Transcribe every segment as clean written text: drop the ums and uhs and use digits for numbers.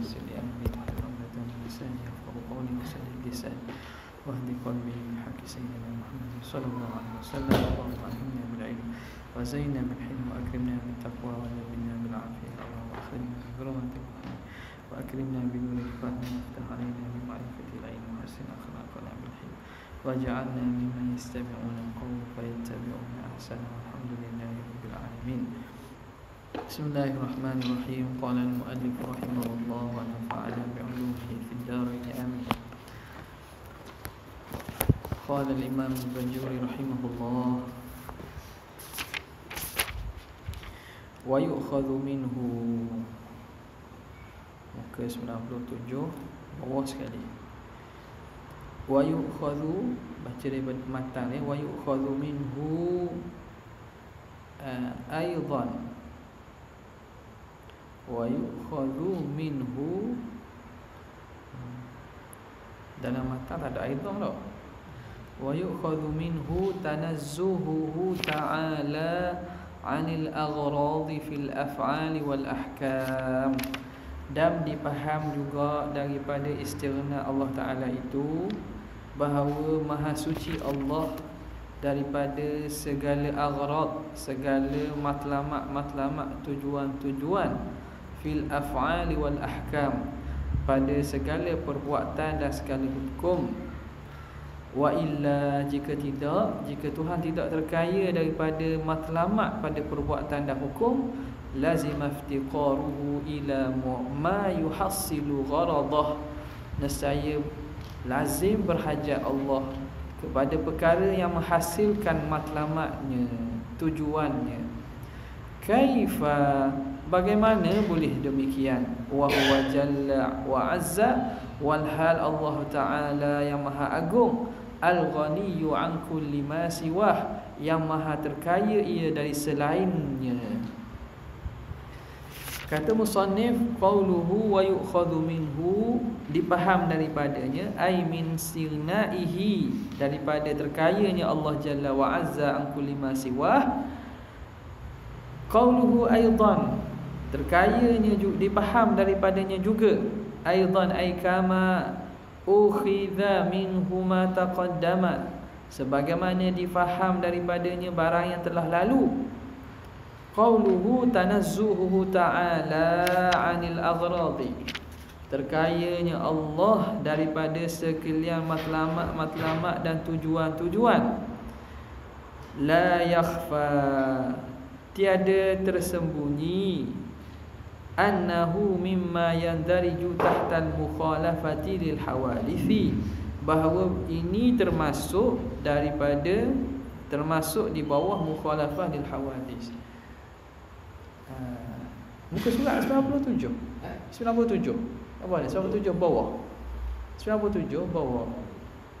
ويسر لي أمري واحلل عقدة من لساني يفقهوا قولي وسدد لساني واهد قلبي بحق سيدنا محمد صلى الله عليه وسلم. اللهم علمنا بالعلم وزينا بالحلم وأكرمنا بالتقوى وجبلنا بالعافية اللهم أخرجنا من ظلمات الوهم وأكرمنا بنور الفهم وافتح علينا بمعرفة العلم وحسن أخلاقنا بالحلم واجعلنا ممن يستمعون القول فيتبعون أحسنه والحمد لله رب العالمين. بسم الله الرحمن الرحيم. قال المؤلف رحمه الله ونفعنا بعلومه في الدارين آمين. قال الإمام البنجوري رحمه الله ويؤخذ منه muka 97 bawah sekali. Wa yu'khadhu, baca daripada matan ya. Wa yu'khadhu minhu aidan. Wa yu'khadhu minhu, dalam matan tak ada aidan tau. Wa yu'khadhu minhu tanazzuhuhu ta'ala 'anil aghradi fil af'ali wal ahkam. Dan dipaham juga daripada istigna Allah Ta'ala itu bahawa maha suci Allah daripada segala aghrad, segala matlamat, tujuan-tujuan fil af'ali wal ahkam, pada segala perbuatan dan segala hukum. Wa illa, jika tidak, jika Tuhan tidak terkaya daripada matlamat pada perbuatan dan hukum, lazim iftiqaruhu ila ma yuhassilu gharadah, nescaya lazim berhajat Allah kepada perkara yang menghasilkan matlamatnya, tujuannya. Kaifa, bagaimana boleh demikian? Wa huwa jalla wa azza, walhal Allah Ta'ala yang maha agung, al-ghaniyyu an kulli ma siwah, yang maha terkaya ia dari selainnya. Kata musannif, qauluhu wa yu'khadhu minhu, dipaham daripadanya, ay min sirnaihi, daripada terkayanya Allah Jalla wa Azza an kulli ma siwah. Qauluhu aidan, terkayanya juga, dipaham daripadanya juga. Aidan ay kama ukhidha minhu ma taqaddama, sebagaimana difaham daripadanya barang yang telah lalu. Qauluhu tanazzuhuhu ta'ala 'anil aghradi, terkayanya Allah daripada sekalian matlamat dan tujuan-tujuan. La yakhfa, tiada tersembunyi, annahu mimma yandariju tahtal mukhalafati lil hawadithi, bahawa ini termasuk di bawah mukhalafah lil hawadith. Muka surat 97. Apa ni? 97 bawah. 97 bawah.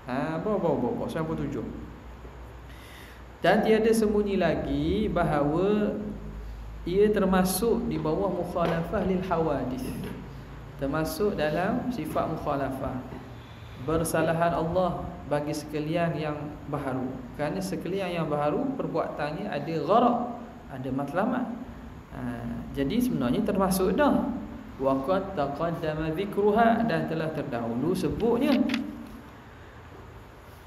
Bawah 97. Dan tiada sembunyi lagi bahawa ia termasuk di bawah mukhalafah lil hawadith, termasuk dalam sifat mukhalafah, bersalahan Allah bagi sekalian yang baharu. Kerana sekalian yang baharu perbuatannya ada gharaq, ada matlamat. Jadi sebenarnya termasuk dah. Waqad taqaddama dzikruha, dan telah terdahulu sebutnya.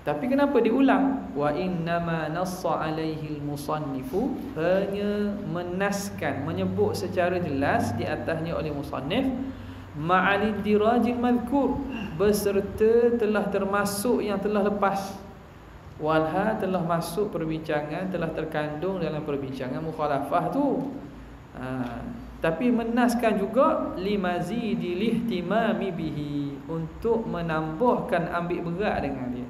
Tapi kenapa diulang? Wa innama nassa alaihi al-musannifu, hanya menaskan, menyebut secara jelas di atasnya oleh musannif, ma'al dirajil madhkur, beserta telah termasuk yang telah lepas. Walha, telah masuk perbincangan, telah terkandung dalam perbincangan mukhalafah tu. Tapi menaskan juga limazidil ihtimami bihi, untuk menambahkan ambil berat dengan dia,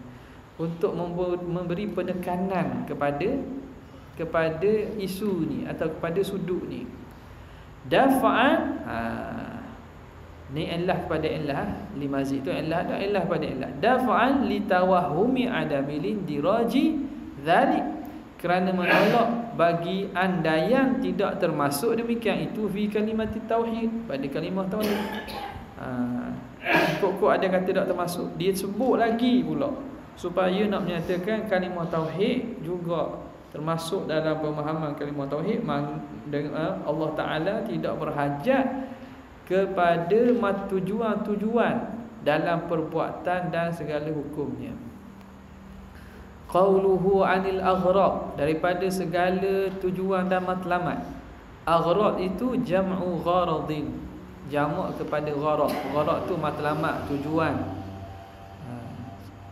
untuk memberi penekanan kepada isu ni atau kepada sudut ni. Dafa'an, ni illah kepada illah, limazid tu illah, dan illah pada illah. Dafa'an litawahumi adamilin diraji dhalik, kerana menolak bagi andaian tidak termasuk demikian itu fi kalimat tauhid, pada kalimah tauhid. Kok ada kata tak termasuk, dia sebut lagi pula supaya nak menyatakan kalimah tauhid juga termasuk dalam pemahaman kalimah tauhid. Allah Ta'ala tidak berhajat kepada tujuan-tujuan dalam perbuatan dan segala hukumnya. Qauluhu anil aghrad, daripada segala tujuan dan matlamat. Aghrad itu jam'u gharadin, jamak kepada gharad. Gharad tu matlamat, tujuan,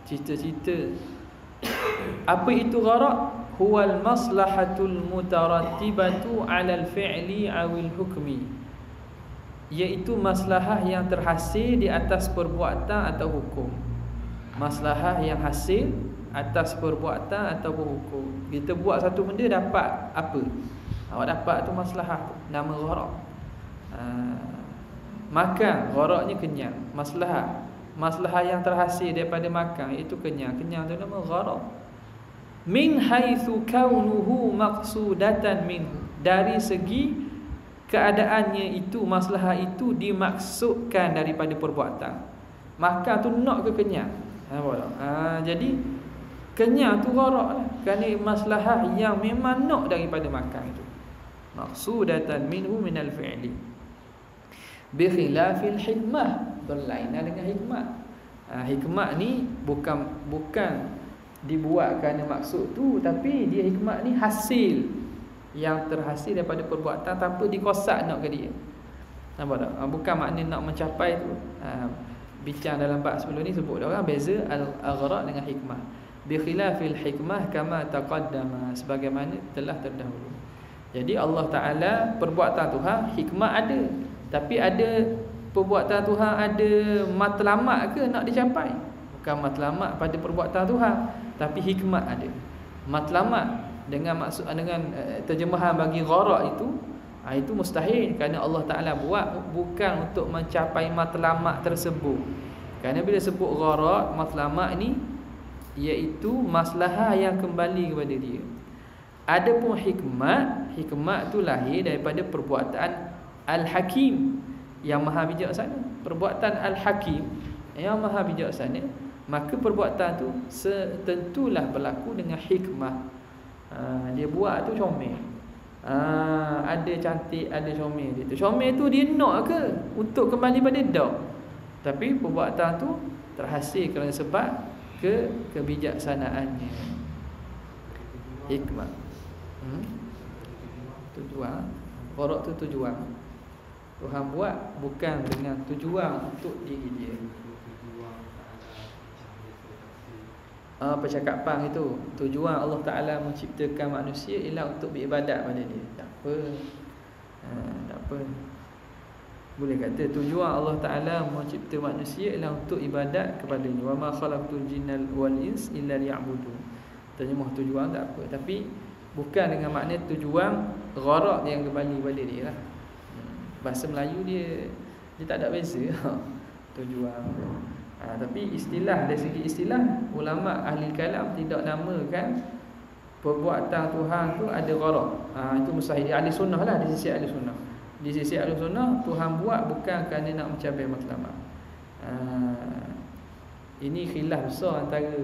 cita-cita. Apa itu gharad? Huwal maslahatul mutarattibatu 'alal fi'li awil hukmi, iaitu maslahah yang terhasil di atas perbuatan atau hukum. Maslahah yang hasil atas perbuatan atau hukum. Kita buat satu benda dapat apa? Awak dapat tu maslahah, nama gharad. Makan, gharadnya kenyang. Maslahah yang terhasil daripada makan itu kenyang. Kenyang tu nama gharad. Min haitsu kaunuhu maqsudatan minhu, dari segi keadaannya itu, maslahah itu dimaksudkan daripada perbuatan. Makan tu nak ke kenyang? Jadi kenyang tu gharad lah, kerana maslahah yang memang nak daripada makan itu. Maqsudatan minhu minal fi'li. Bi khilafil hikmah, berlainan dengan hikmah. Hikmah ni bukan dibuat kerana maksud tu, tapi dia hikmah ni hasil yang terhasil daripada perbuatan tanpa dikosak nak ke dia. Nampak tak? Bukan makna nak mencapai tu. Bincang dalam bab sebelum ni sebut dah orang beza al-aghrad dengan hikmah. Bi khilafil hikmah kama taqaddama, sebagaimana telah terdahulu. Jadi Allah Taala, perbuatan Tuhan hikmah ada, tapi ada perbuatan Tuhan ada matlamat ke nak dicapai? Bukan matlamat pada perbuatan Tuhan, tapi hikmat ada. Matlamat dengan maksud, dengan terjemahan bagi gharad itu mustahil, kerana Allah Taala buat bukan untuk mencapai matlamat tersebut. Kerana bila sebut gharad, matlamat ni iaitu maslahah yang kembali kepada dia. Adapun hikmat tu lahir daripada perbuatan Al-Hakim yang maha bijaksana. Perbuatan Al-Hakim yang maha bijaksana, maka perbuatan tu tentulah berlaku dengan hikmah. Dia buat tu comel, ada cantik, ada comel dia tu. Comel tu dia nak ke untuk kembali pada dak, tapi perbuatan tu terhasil kerana sebab kebijaksanaannya. Hikmah, tujuan. Gharad tu tujuan. Tuhan buat bukan dengan tujuan untuk diri dia. Percakapan itu, tujuan Allah Ta'ala menciptakan manusia ialah untuk beribadat pada dia. Tak apa, tak apa. Boleh kata tujuan Allah Ta'ala mencipta manusia ialah untuk ibadat kepada-Nya. Wa ma khalaqtul jinna wal ins illa liya'budun. Terjemah tujuan tak apa, tapi bukan dengan makna tujuan gharad yang kembali pada dia lah. Bahasa Melayu dia tak ada beza tujuan. Tapi istilah, dari segi istilah, ulama ahli kalam tidak namakan perbuatan Tuhan tu ada gharad. Itu mustahil. Ahli sunnah lah, di sisi ahli sunnah. Di sisi ahli sunnah, Tuhan buat bukan kerana nak mencapai matlamat. Ini khilaf besar antara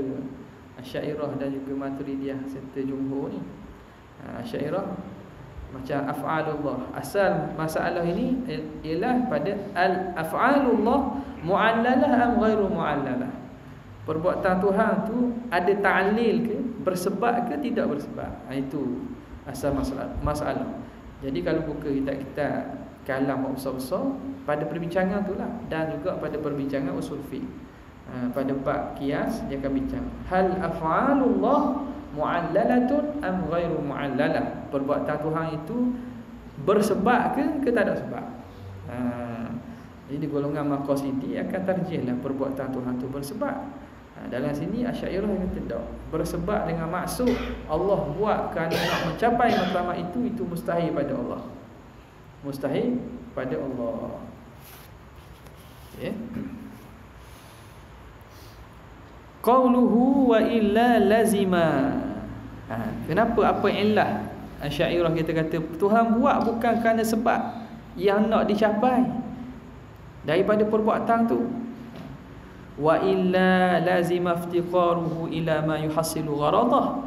Asy'ariyah dan juga Maturidiyah serta Jumhur ni. Asy'ariyah macam af'alullah. Asal masalah ini ialah pada al-af'alullah mu'allalah am ghairu mu'allalah. Perbuatan Tuhan tu ada ta'lil ke, bersebab ke tidak bersebab. Itu asal masalah. Jadi kalau buka kitab-kitab kalam besar-besar, pada perbincangan tu lah, dan juga pada perbincangan usul fiqh, pada bab qiyas dia akan bincang hal af'alullah mu'allalatun am ghairu mu'allalah. Perbuatan Tuhan itu bersebab ke tak ada sebab. Jadi golongan Maqasidi akan tarjihlah perbuatan Tuhan itu bersebab. Dalam sini Asy'ariyah kata tak, bersebab dengan maksud Allah buat kerana nak mencapai matlamat itu mustahil pada Allah. Mustahil pada Allah. Okay. Qauluhu wa illa lazima. Kenapa, apa illah Asy'ariyah kita kata Tuhan buat bukan kerana sebab yang nak dicapai daripada perbuatan tu. Wa illa lazima iftiqaruhu ila ma yuhassilu gharadah.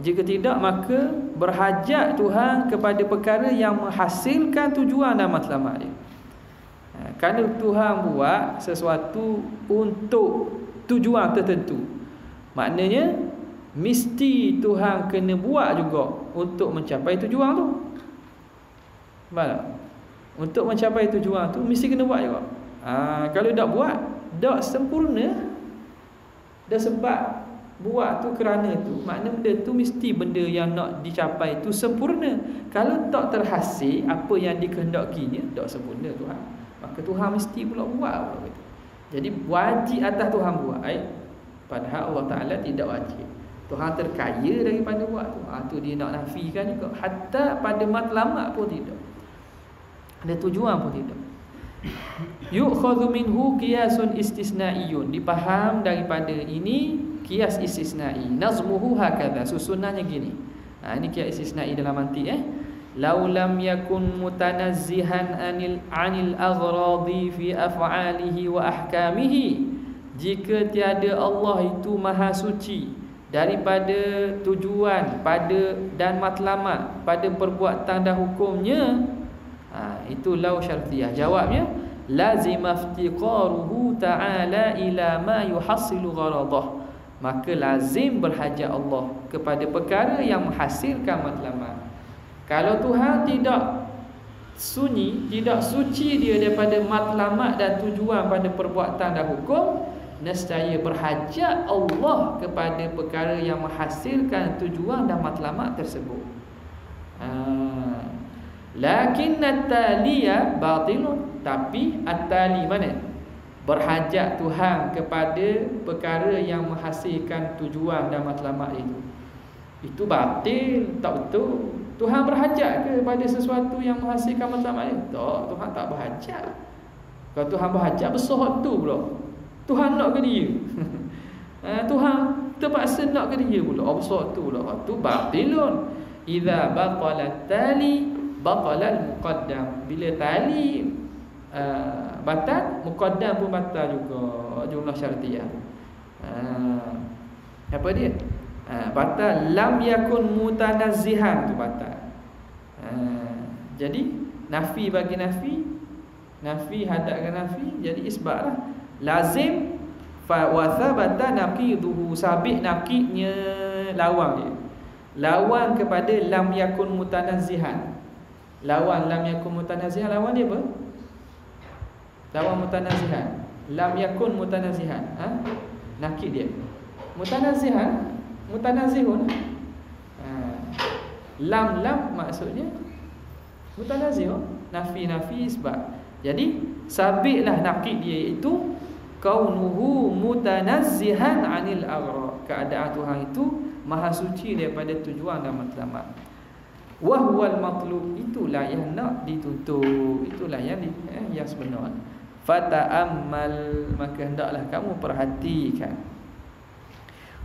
Jika tidak, maka berhajat Tuhan kepada perkara yang menghasilkan tujuan dan matlamat dia. Kerana Tuhan buat sesuatu untuk tujuan tertentu, maknanya mesti Tuhan kena buat juga untuk mencapai tujuan tu. Faham tak? Untuk mencapai tujuan tu mesti kena buat juga. Kalau tak buat, tak sempurna. Dah sebab buat tu kerana tu, makna benda tu mesti benda yang nak dicapai tu sempurna. Kalau tak terhasil apa yang dikehendakinya, tak sempurna Tuhan, maka Tuhan mesti pula buat. Jadi wajib atas Tuhan buat. Padahal Allah Ta'ala tidak wajib. Tuhan terkaya daripada buat tu. Tu dia nak nafikan juga. Hatta pada matlamat pun tidak. Ada tujuan pun tidak. Yu'khadhu minhu qiyasun istisnaiyun. Dipaham daripada ini qiyas istisnai. Nazmuhu hakadha. Susunannya gini. Ini qiyas istisnai dalam mantik. Lau lam yakun mutanazzihan anil aghradi fi af'alihi wa ahkamihi. Jika tiada Allah itu maha suci daripada tujuan pada dan matlamat pada perbuatan dan hukumnya, itu lau syartiyah. Jawabnya lazim iftiqaruhu ta'ala ila ma yuhassilu gharadah. Maka lazim berhajat Allah kepada perkara yang menghasilkan matlamat. Kalau Tuhan tidak sunyi, tidak suci dia daripada matlamat dan tujuan pada perbuatan dan hukum, nescaya berhajat Allah kepada perkara yang menghasilkan tujuan dan matlamat tersebut. Lakin at-taliya batilun. Tapi at-tali mana? Berhajat Tuhan kepada perkara yang menghasilkan tujuan dan matlamat itu batil, tak betul. Tuhan berhajat kepada sesuatu yang menghasilkan matlamat itu? Tak, Tuhan tak berhajat. Kalau Tuhan berhajat, besar tu pula. Tuhan nak ke dia? Tuhan terpaksa nak ke dia pula. Besar tu pula. Tu batilun. Idza batalat tali batalal muqaddam. Bila tali batal, muqaddam pun batal juga. Jumlah syartiyah. Apa dia? Batal. Lam yakun mutanazzihan, tu batal. Jadi nafi bagi nafi hadapkan nafi, jadi isbat lah. Lazim wa thabata naqiduhu. Sabit naqidnya lawan dia. Lawan kepada lam yakun mutanazzihan. Lawan lam yakun mutanazzihan, lawan dia apa? Lawan mutanazzihan. Lam yakun mutanazzihan. Naqid dia. Mutanazzihan, mutanazihun. Lam maksudnya mutanazihun. Nafi isbat. Jadi sabitlah naqid dia iaitu kaunuhu mutanazzihan anil aghrad. Keadaan Tuhan itu maha suci daripada tujuan dan matlamat. Wa huwal matlub, itulah yang nak dituntut, itulah yang sebenar. Fata'ammal, maka hendaklah kamu perhatikan.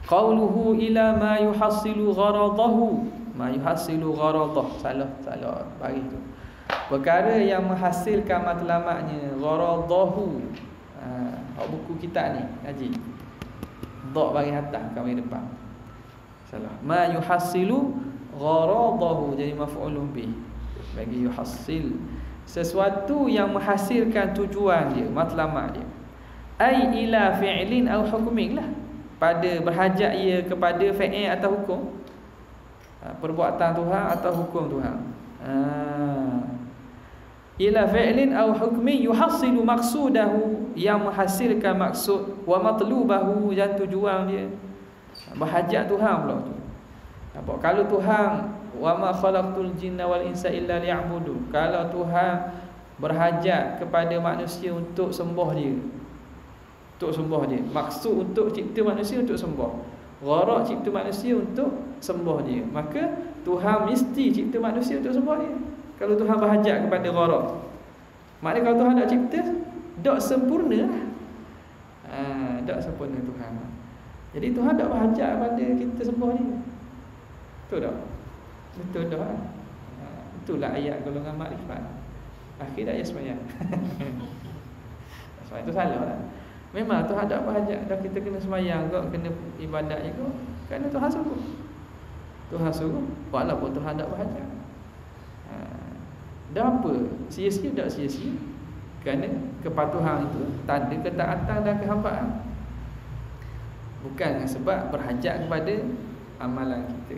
Qauluhu ila ma yuhassilu gharadahu. Ma yuhassilu gharadah. Salah bagi tu. Perkara yang menghasilkan matlamatnya, gharadahu. Buku kitab ni ngaji. Dha bagi atas, kami depan. Salah. Ma yuhassilu gharadahu, jadi maf'ulun bih. Bagi yuhassil, sesuatu yang menghasilkan tujuan dia, matlamat dia. Ai ila fi'lin aw hukmin lah. Pada berhajat ia kepada fi'il atau hukum, perbuatan Tuhan atau hukum Tuhan. Ila fi'lin aw hukmin yuhassilu maqsudahu, yang menghasilkan maksud, wa matlubahu, dan tujuan dia. Berhajat Tuhan pula tu. Kalau Tuhan wa ma khalaqtul jinna wal insa illa liya'budu, kalau Tuhan berhajat kepada manusia untuk sembah dia, untuk sembah dia, maksud untuk cipta manusia untuk sembah, gharak cipta manusia untuk sembah dia, maka Tuhan mesti cipta manusia untuk sembah dia. Kalau Tuhan berhajat kepada gharak, maknanya kalau Tuhan nak cipta, tak sempurna lah. Tak sempurna Tuhan. Jadi Tuhan tak berhajat kepada kita sembah dia. Betul tak? Betul tak? Itulah ayat golongan makrifat. Akhir ayat semayang. Semayang itu salah lah. Memang Tuhan tak berhajat dah kita kena semayang kok, kena ibadat je kok. Kerana Tuhan suruh. Tuhan suruh, walaupun Tuhan tak berhajat. Dah apa? Sia-sia tak sia-sia? Kerana kepatuhan itu tanda ketaatan dan kehambaan, bukan sebab berhajat kepada amalan kita.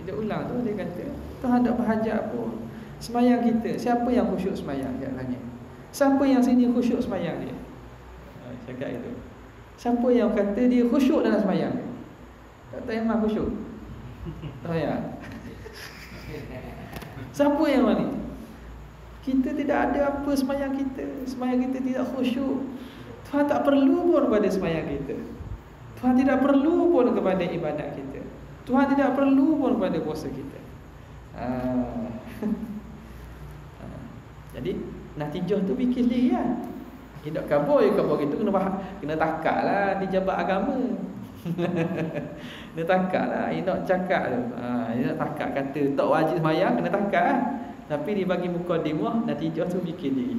Dia ulang tu, dia kata Tuhan tak berhajat pun. Semayang kita, siapa yang khusyuk semayang? Dia tanya, siapa yang sini khusyuk semayang dia? Cakap itu. Siapa yang kata dia khusyuk dalam semayang dia? Tak tahu yang khusyuk. Tahu ya? Siapa yang mana? Kita tidak ada apa semayang kita. Semayang kita tidak khusyuk. Tuhan tak perlu pun pada semayang kita. Tuhan tidak perlu pun kepada ibadat kita. Tuhan tidak perlu pun kepada puasa kita. Jadi natijah tu fikir sendiri lah. Tidak kabur gitu kena takak lah di jabat agama. Kena takak lah. Nak cakap tu. Nak takak kata tak wajib semayang, kena takak lah. Tapi dia bagi mukadimah, natijah tu fikir diri.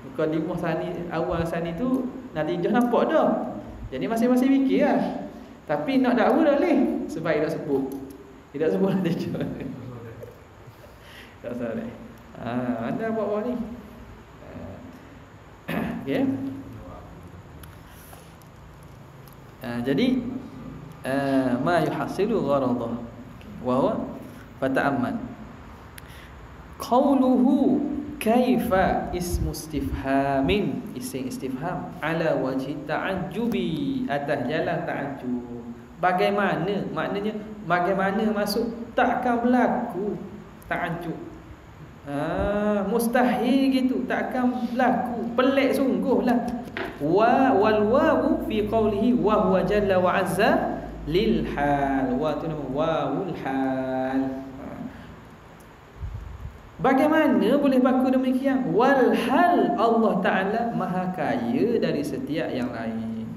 Mukadimah sani, awal sani tu natijah nampak dah. Jadi masing-masing fikir lah. Tapi nak dakwa dah boleh, sebab dia tak sebut. Dia tak sebut natijah. Tak salah. Anda buat ni. Okay. Jadi ma yuhasilu gharadah wa huwa fata'ammal. Qauluhu kaifa ismu istifhamin, isim istifham ala wajhi ta'ajjubi, atas jalan ta'ajjub. Bagaimana? Maknanya bagaimana masuk takkan berlaku ta'ajjub. Mustahil gitu, takkan berlaku, pelik sungguhlah. Wal wawu fi qawlihi wa huwa jalla wa azza lil hal. Wa tu nama wawul hal. Bagaimana boleh berlaku demikian? Wal hal, Allah Ta'ala maha kaya dari setiap yang lain.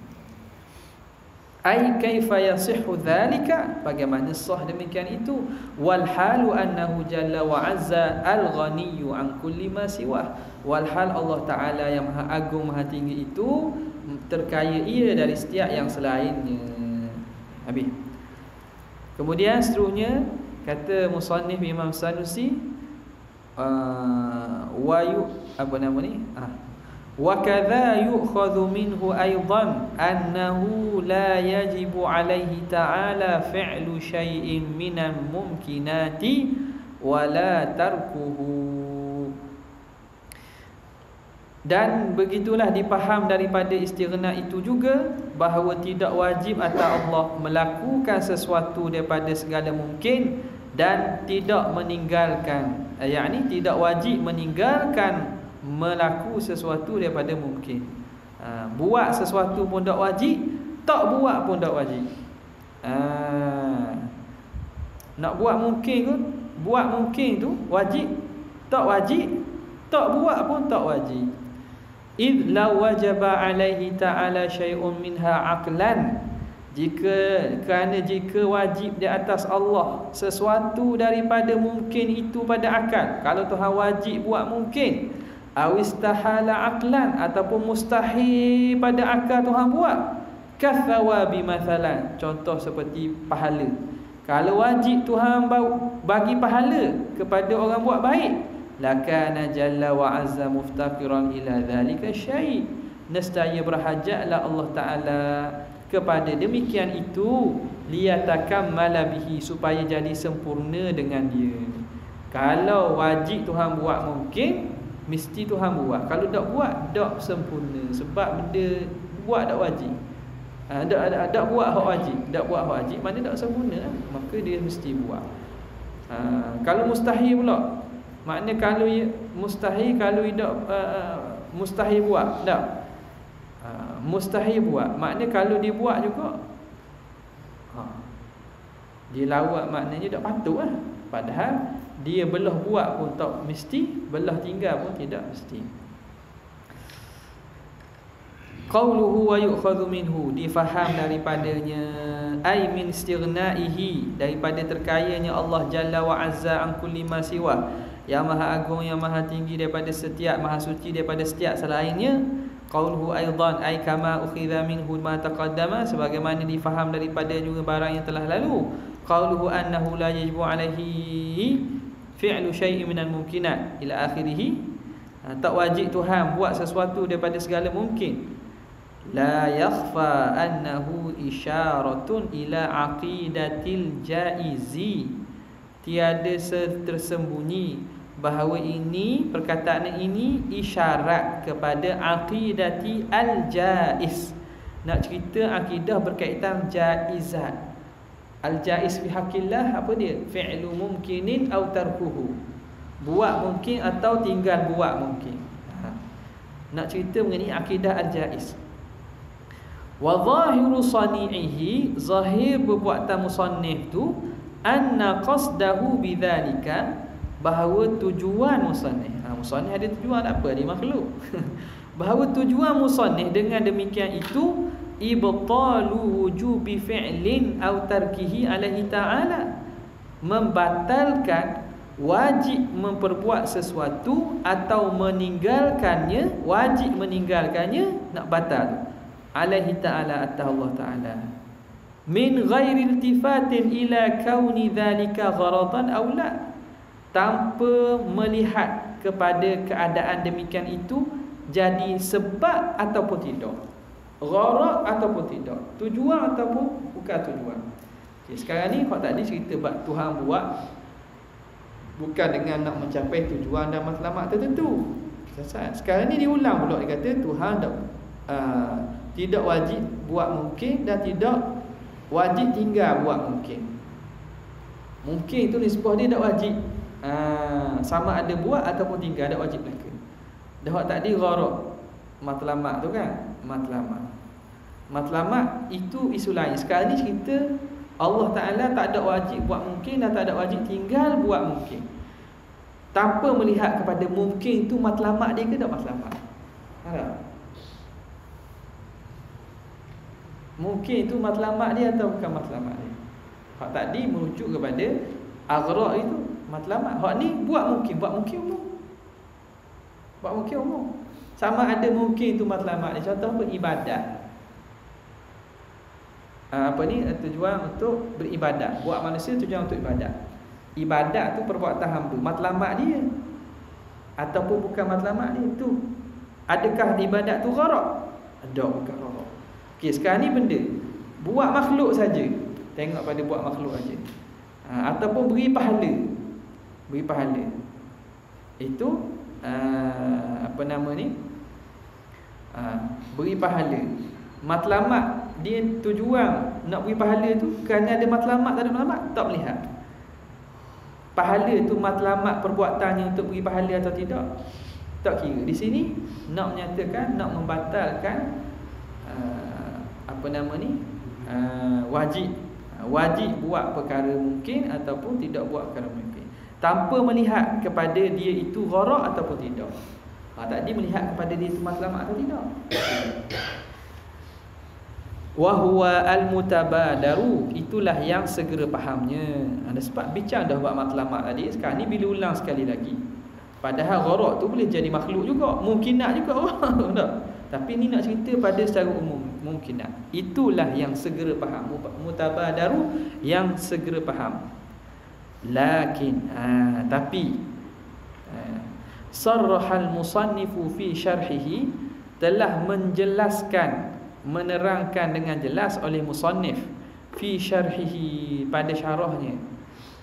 Ai kaifa yasihhu dhalika, bagaimana sah demikian itu? Wal halu annahu jalla wa azza al ghaniyyu an kulli ma siwah. Wal hal, Allah Ta'ala yang maha agung maha tinggi itu terkaya ia dari setiap yang selainnya. Habis. Kemudian seterusnya kata musannif Imam Sanusi, apa nama ni? Wa kadza yu'khadhu minhu aidan annahu la yajibu alaihi ta'ala fi'lu syai'in minal mumkinati wa la tarkuhu. Dan begitulah dipaham daripada istighna itu juga bahawa tidak wajib atas Allah melakukan sesuatu daripada segala mungkin dan tidak meninggalkan, yakni tidak wajib meninggalkan melaku sesuatu daripada mungkin. Buat sesuatu pun tak wajib, tak buat pun tak wajib. Nak buat mungkin pun, buat mungkin tu wajib, tak wajib, tak buat pun tak wajib. Id la wajaba alaihi ta'ala syai'un minha aqlan, kerana jika wajib di atas Allah sesuatu daripada mungkin itu pada akal, kalau Tuhan wajib buat mungkin, awistahala aqlan, ataupun mustahil pada akal Tuhan buat, kathawabi mathalan, contoh seperti pahala. Kalau wajib Tuhan bagi pahala kepada orang buat baik, lakana jalla wa azza muftaqiran ila dhalika syai', nescaya berhajatlah Allah Ta'ala kepada demikian itu, liyatakammala bihi, supaya jadi sempurna dengan dia. Kalau wajib Tuhan buat mungkin, mesti Tuhan buat. Kalau tak buat, tak sempurna. Sebab benda buat tak wajib. Tak buat hak wajib, tak buat hak wajib, mana tak sempurna, maka dia mesti buat. Kalau mustahil pula, maknanya kalau mustahil, kalau tidak mustahil buat, tak. Mustahil buat, maknanya kalau dia buat juga dia lawak, maknanya tak patut lah. Padahal dia belah buat pun tak mesti, belah tinggal pun tidak mesti. Qauluhu wa yu'khadhu minhu, difaham daripadanya, ai min istighnaihi, daripada terkayanya Allah Jalla wa Azza an kulli ma siwa, yang maha agung, yang maha tinggi daripada setiap, maha suci daripada setiap selainnya. Qauluhu aidan, ai kama ukhidha minhu ma taqaddama, sebagaimana difaham daripada juga barang yang telah lalu. Qauluhu annahu la yajibu alaihi fi'lu syai'in minal mumkinat ila akhirih, Tak wajib Tuhan buat sesuatu daripada segala mungkin. La yakhfa annahu isyaratun ila aqidatil jaizi. Tiada tersembunyi bahawa ini, perkataan ini isyarat kepada aqidati al-jaiz. Nak cerita akidah berkaitan jaizat. Al-jaiz fi haqqillah apa dia? Fi'lu mumkinin aw tarkuhu. Buat mungkin atau tinggal buat mungkin. Nak cerita mengenai akidah al-jaiz. Wa zahiru sani'ihi, zahir perbuatan musannif tu, anna qasdahu bidzalika, bahawa tujuan musannif, musannif ada tujuan apa? Dia makhluk. Bahawa tujuan musannif dengan demikian itu ibtalu wujubi fi'lin aw tarkihi alaihi ta'ala, membatalkan wajib memperbuat sesuatu atau meninggalkannya, wajib meninggalkannya, nak batal alaihi ta'ala, atas Allah ta'ala, min ghairi iltifatin ila kauni dhalika gharadan aw la, tanpa melihat kepada keadaan demikian itu jadi sebab ataupun tidak, gharad ataupun tidak, tujuan ataupun bukan tujuan. Okay, sekarang ni hak tadi cerita bab Tuhan buat bukan dengan nak mencapai tujuan dan matlamat tertentu. Sekarang ni diulang pula, dia kata Tuhan tidak wajib buat mungkin dan tidak wajib tinggal buat mungkin. Mungkin itu nisbah dia tak wajib, sama ada buat ataupun tinggal, ada wajib belaka. Dah hak tadi gharad, matlamat tu kan, matlamat itu isu lain. Sekarang ni cerita Allah Ta'ala tak ada wajib buat mungkin dan tak ada wajib tinggal buat mungkin, tanpa melihat kepada mungkin itu matlamat dia ke tak matlamat. Mungkin itu matlamat dia atau bukan matlamat dia. Hak tadi merujuk kepada aghraq itu matlamat. Hak ni buat mungkin umum. Buat mungkin umum. Sama ada mungkin itu matlamat dia. Contoh apa? Ibadat. Tujuan untuk beribadat. Buat manusia tujuan untuk ibadat. Ibadat tu perbuatan hamba. Matlamat dia ataupun bukan matlamat dia tu. Adakah ibadat tu gharaq? Ada, bukan gharaq. Okey, sekarang ni benda buat makhluk saja. Tengok pada buat makhluk saja. Ataupun beri pahala. Beri pahala. Itu beri pahala. Matlamat dia, tujuan nak beri pahala tu kerana ada matlamat tak ada matlamat, tak melihat. Pahala tu matlamat perbuatannya untuk beri pahala atau tidak, tak kira. Di sini nak menyatakan, nak membatalkan wajib buat perkara mungkin ataupun tidak buat perkara mungkin, tanpa melihat kepada dia itu gharaq ataupun tidak. Tadi melihat kepada dia itu matlamat atau tidak. Wa huwa al-mutabadaru, itulah yang segera fahamnya. Ada sebab bincang dah buat matlamat tadi. Sekarang ni bila ulang sekali lagi, padahal gharaq tu boleh jadi makhluk juga, mungkinat juga orang tak. Tapi ni nak cerita pada secara umum, mungkinat. Itulah yang segera faham, mutabadaru, yang segera faham. Lakin tapi sarrahal musannifu fi syarhihi, telah menjelaskan, menerangkan dengan jelas oleh musannif fi syarhihi, pada syarahnya.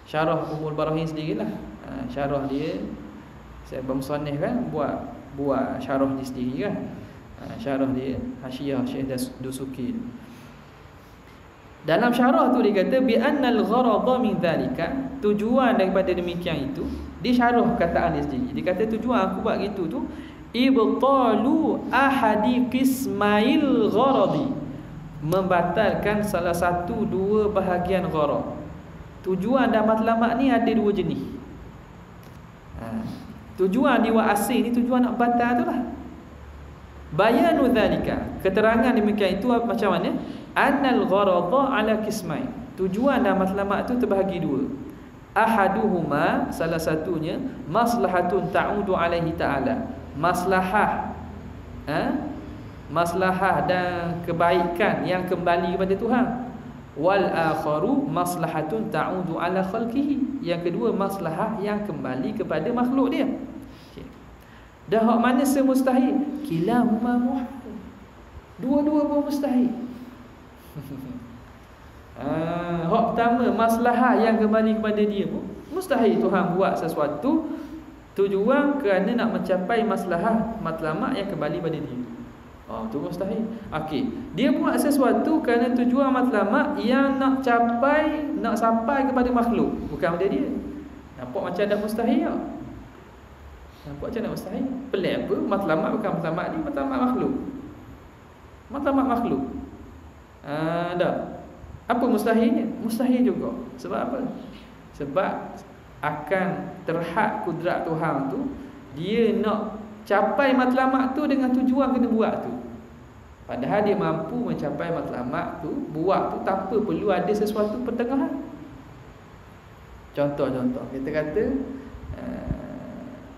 Syarah Ummul Barahin sendirilah. Syarah dia, saya musannif kan buat syarah dia sendiri kan. Syarah dia Hasyiah Syekh Dusuki. Dalam syarah tu dia kata bi annal gharada min dhalika, tujuan daripada demikian itu. Dia syarah kataan dia sendiri. Dia kata tujuan aku buat gitu tu ibtalu ahadi qismail gharadi, membatalkan salah satu dua bahagian gharad. Tujuan dan matlamat ni ada dua jenis. Tujuan di wa asli ni tujuan nak batal tu lah. Bayanu dhalika, keterangan demikian itu macam mana? Annal gharada ala qismain, tujuan dan matlamat itu terbahagi dua. Ahaduhuma, salah satunya maslahatun ta'udu alaihi ta'ala, maslahah dan kebaikan yang kembali kepada Tuhan. Wal akharu maslahatun ta'udu ala khalqihi, yang kedua maslahah yang kembali kepada makhluk dia. Okay. Dah hak mana semustahil? Kilahuma muhal. Dua-dua pun mustahil. Hak pertama, maslahah yang kembali kepada dia pun mustahil Tuhan buat sesuatu tujuan kerana nak mencapai maslahah matlamat yang kembali pada dia. Tu mustahil. Okey, dia buat sesuatu kerana tujuan matlamat yang nak sampai kepada makhluk, bukan pada dia. Nampak macam ada mustahil tak? Nampak macam ada mustahil. Pelik apa? Matlamat bukan matlamat ni, matlamat makhluk. Matlamat makhluk. Dah. Apa mustahilnya? Mustahil juga. Sebab apa? Sebab akan terhad kudrat Tuhan tu, dia nak capai matlamat tu dengan tujuan kena buat tu. Padahal dia mampu mencapai matlamat tu, buat tu tanpa perlu ada sesuatu pertengahan. Contoh-contoh, kita kata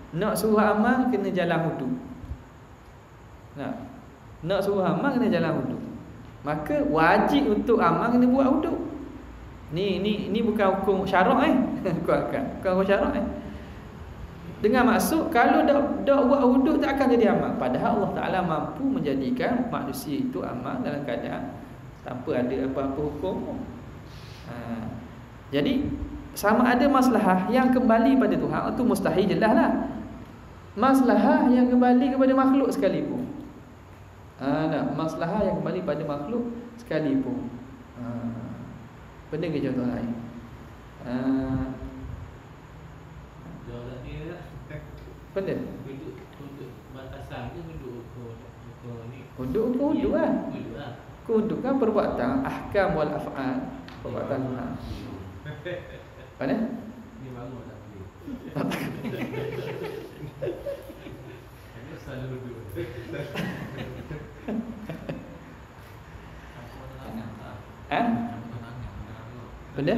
nak suruh amal kena jalan wudu. Nak suruh amal kena jalan wudu. Maka wajib untuk amal kena buat wudu. Ni bukan hukum syarak bukan hukum syarak Dengan maksud kalau dak buat wudu tak akan jadi amal. Padahal Allah Taala mampu menjadikan manusia itu amal dalam keadaan tanpa ada apa-apa hukum. Jadi sama ada maslahah yang kembali pada Tuhan itu mustahil jelaslah. Maslahah yang kembali kepada makhluk sekalipun. Maslahah yang kembali pada makhluk sekalipun. Benda ke contoh lain? Benda? Untuk batasan ke untuk ni? Untuk lah. Untuk kan perbuatan ahkam wal af'al, perbuatan Tuhan. Mana? Ni baru tak boleh. Ini selalu duduk. Benda?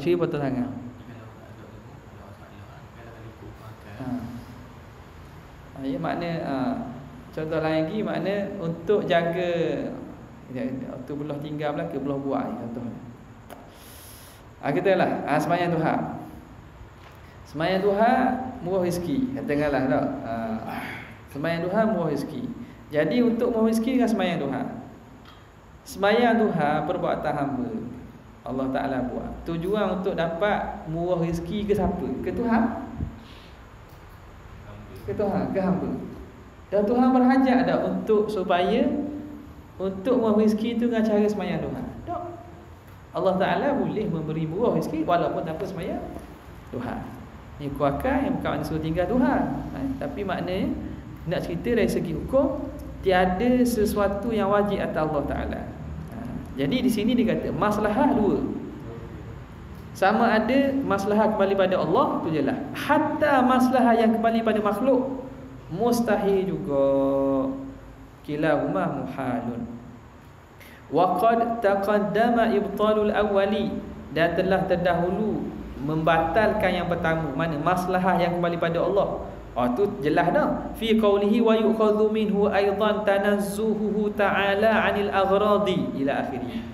Ciri potong tangan. Ya, makna contoh lain lagi, makna untuk jaga waktu belah tinggal belah ke belah buat contohnya. Katalah sembahyang Tuhan. Sembahyang Tuhan murah rezeki, katakanlah tak. Sembahyang Tuhan murah rezeki. Jadi untuk murah rezeki dengan sembahyang Tuhan. Sembahyang Tuhan perbuatan hamba. Allah Taala buat. Tujuan untuk dapat murah rezeki ke siapa? Ke Tuhan? Ke Tuhan, ke hamba. Dan Tuhan berhajat dah untuk supaya untuk murah rezeki itu dengan cara sembahyang Tuhan. Tak. Allah Taala boleh memberi murah rezeki walaupun tanpa sembahyang Tuhan. Ini kuakan yang bukan maksud tinggal Tuhan. Tapi maknanya nak cerita dari segi hukum, tiada sesuatu yang wajib atas Allah Taala. Jadi di sini dia kata maslahah dua. Sama ada maslahah kembali pada Allah, tu jelas. Hatta maslahah yang kembali pada makhluk mustahil juga. Kilahuma muhalun. Wa qad taqaddama ibtalul awwali, dan telah terdahulu membatalkan yang pertama. Mana maslahah yang kembali pada Allah. Tu jelas dah. Fi qawlihi wa yu'khadhu minhu aidan tanazzuhu ta'ala 'anil aghradi ila akhirih.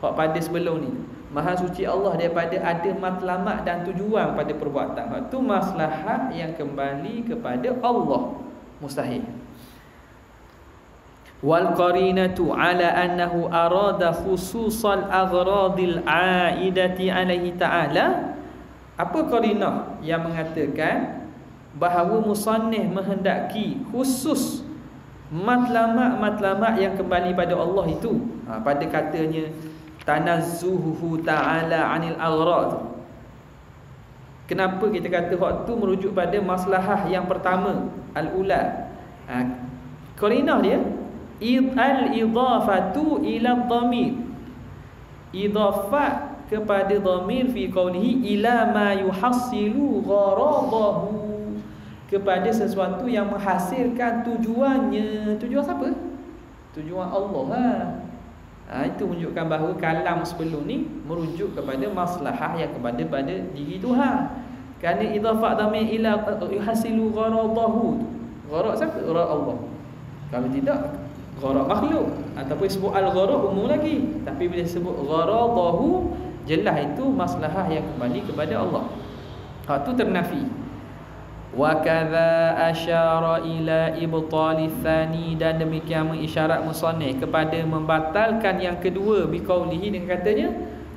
Hak pada sebelum ni, Maha suci Allah daripada ada matlamat dan tujuan pada perbuatan. Itu maslahah yang kembali kepada Allah. Mustahil. Wal qarinatu ala annahu arada khususal aghradil aidati alaihi ta'ala. Apa qarinah yang mengatakan bahawa musannif menghendaki khusus matlamat-matlamat yang kembali pada Allah itu, pada katanya tanazzuhu ta'ala 'anil aghrad. Kenapa kita kata hak tu merujuk pada maslahah yang pertama, al-ula. Qarinah dia al-idafatu ila dhamir. Idafat kepada dhamir fi qawlihi ila ma yuhassilu gharadahu, kepada sesuatu yang menghasilkan tujuannya. Tujuan siapa? Tujuan Allah. Itu menunjukkan bahawa kalam sebelum ni merujuk kepada maslahah yang kepada diri Tuhan. Kerana idafat dhamir ila yuhasilu gharadahu. Gharad siapa? Gharad Allah. Kalau tidak, gharad makhluk. Ataupun sebut al-gharad umum lagi. Tapi bila sebut gharadahu, jelas itu maslahah yang kembali kepada Allah. Hak tu ternafi. Wa kadza asyara ila ibtali tsani, dan demikian mengisyarat musannif kepada membatalkan yang kedua biqaulihi dengan katanya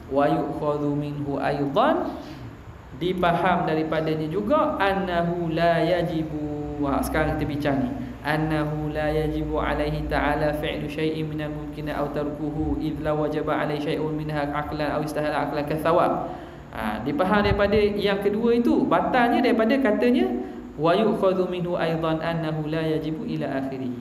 wa yu'khadhu minhu aidan, dipaham daripadanya juga annahu la yajibu. Sekarang kita bincang ni, annahu la yajibu alaihi ta'ala fi'lu syai'in minal mumkin aw tarkuhu idh la wajaba alaihi syai'un minha aqlan aw istahala aqlan kathawab. Dipaham daripada yang kedua itu, batalnya daripada katanya wa yu'khadhu minhu aidan annahu la yajibu ila akhirih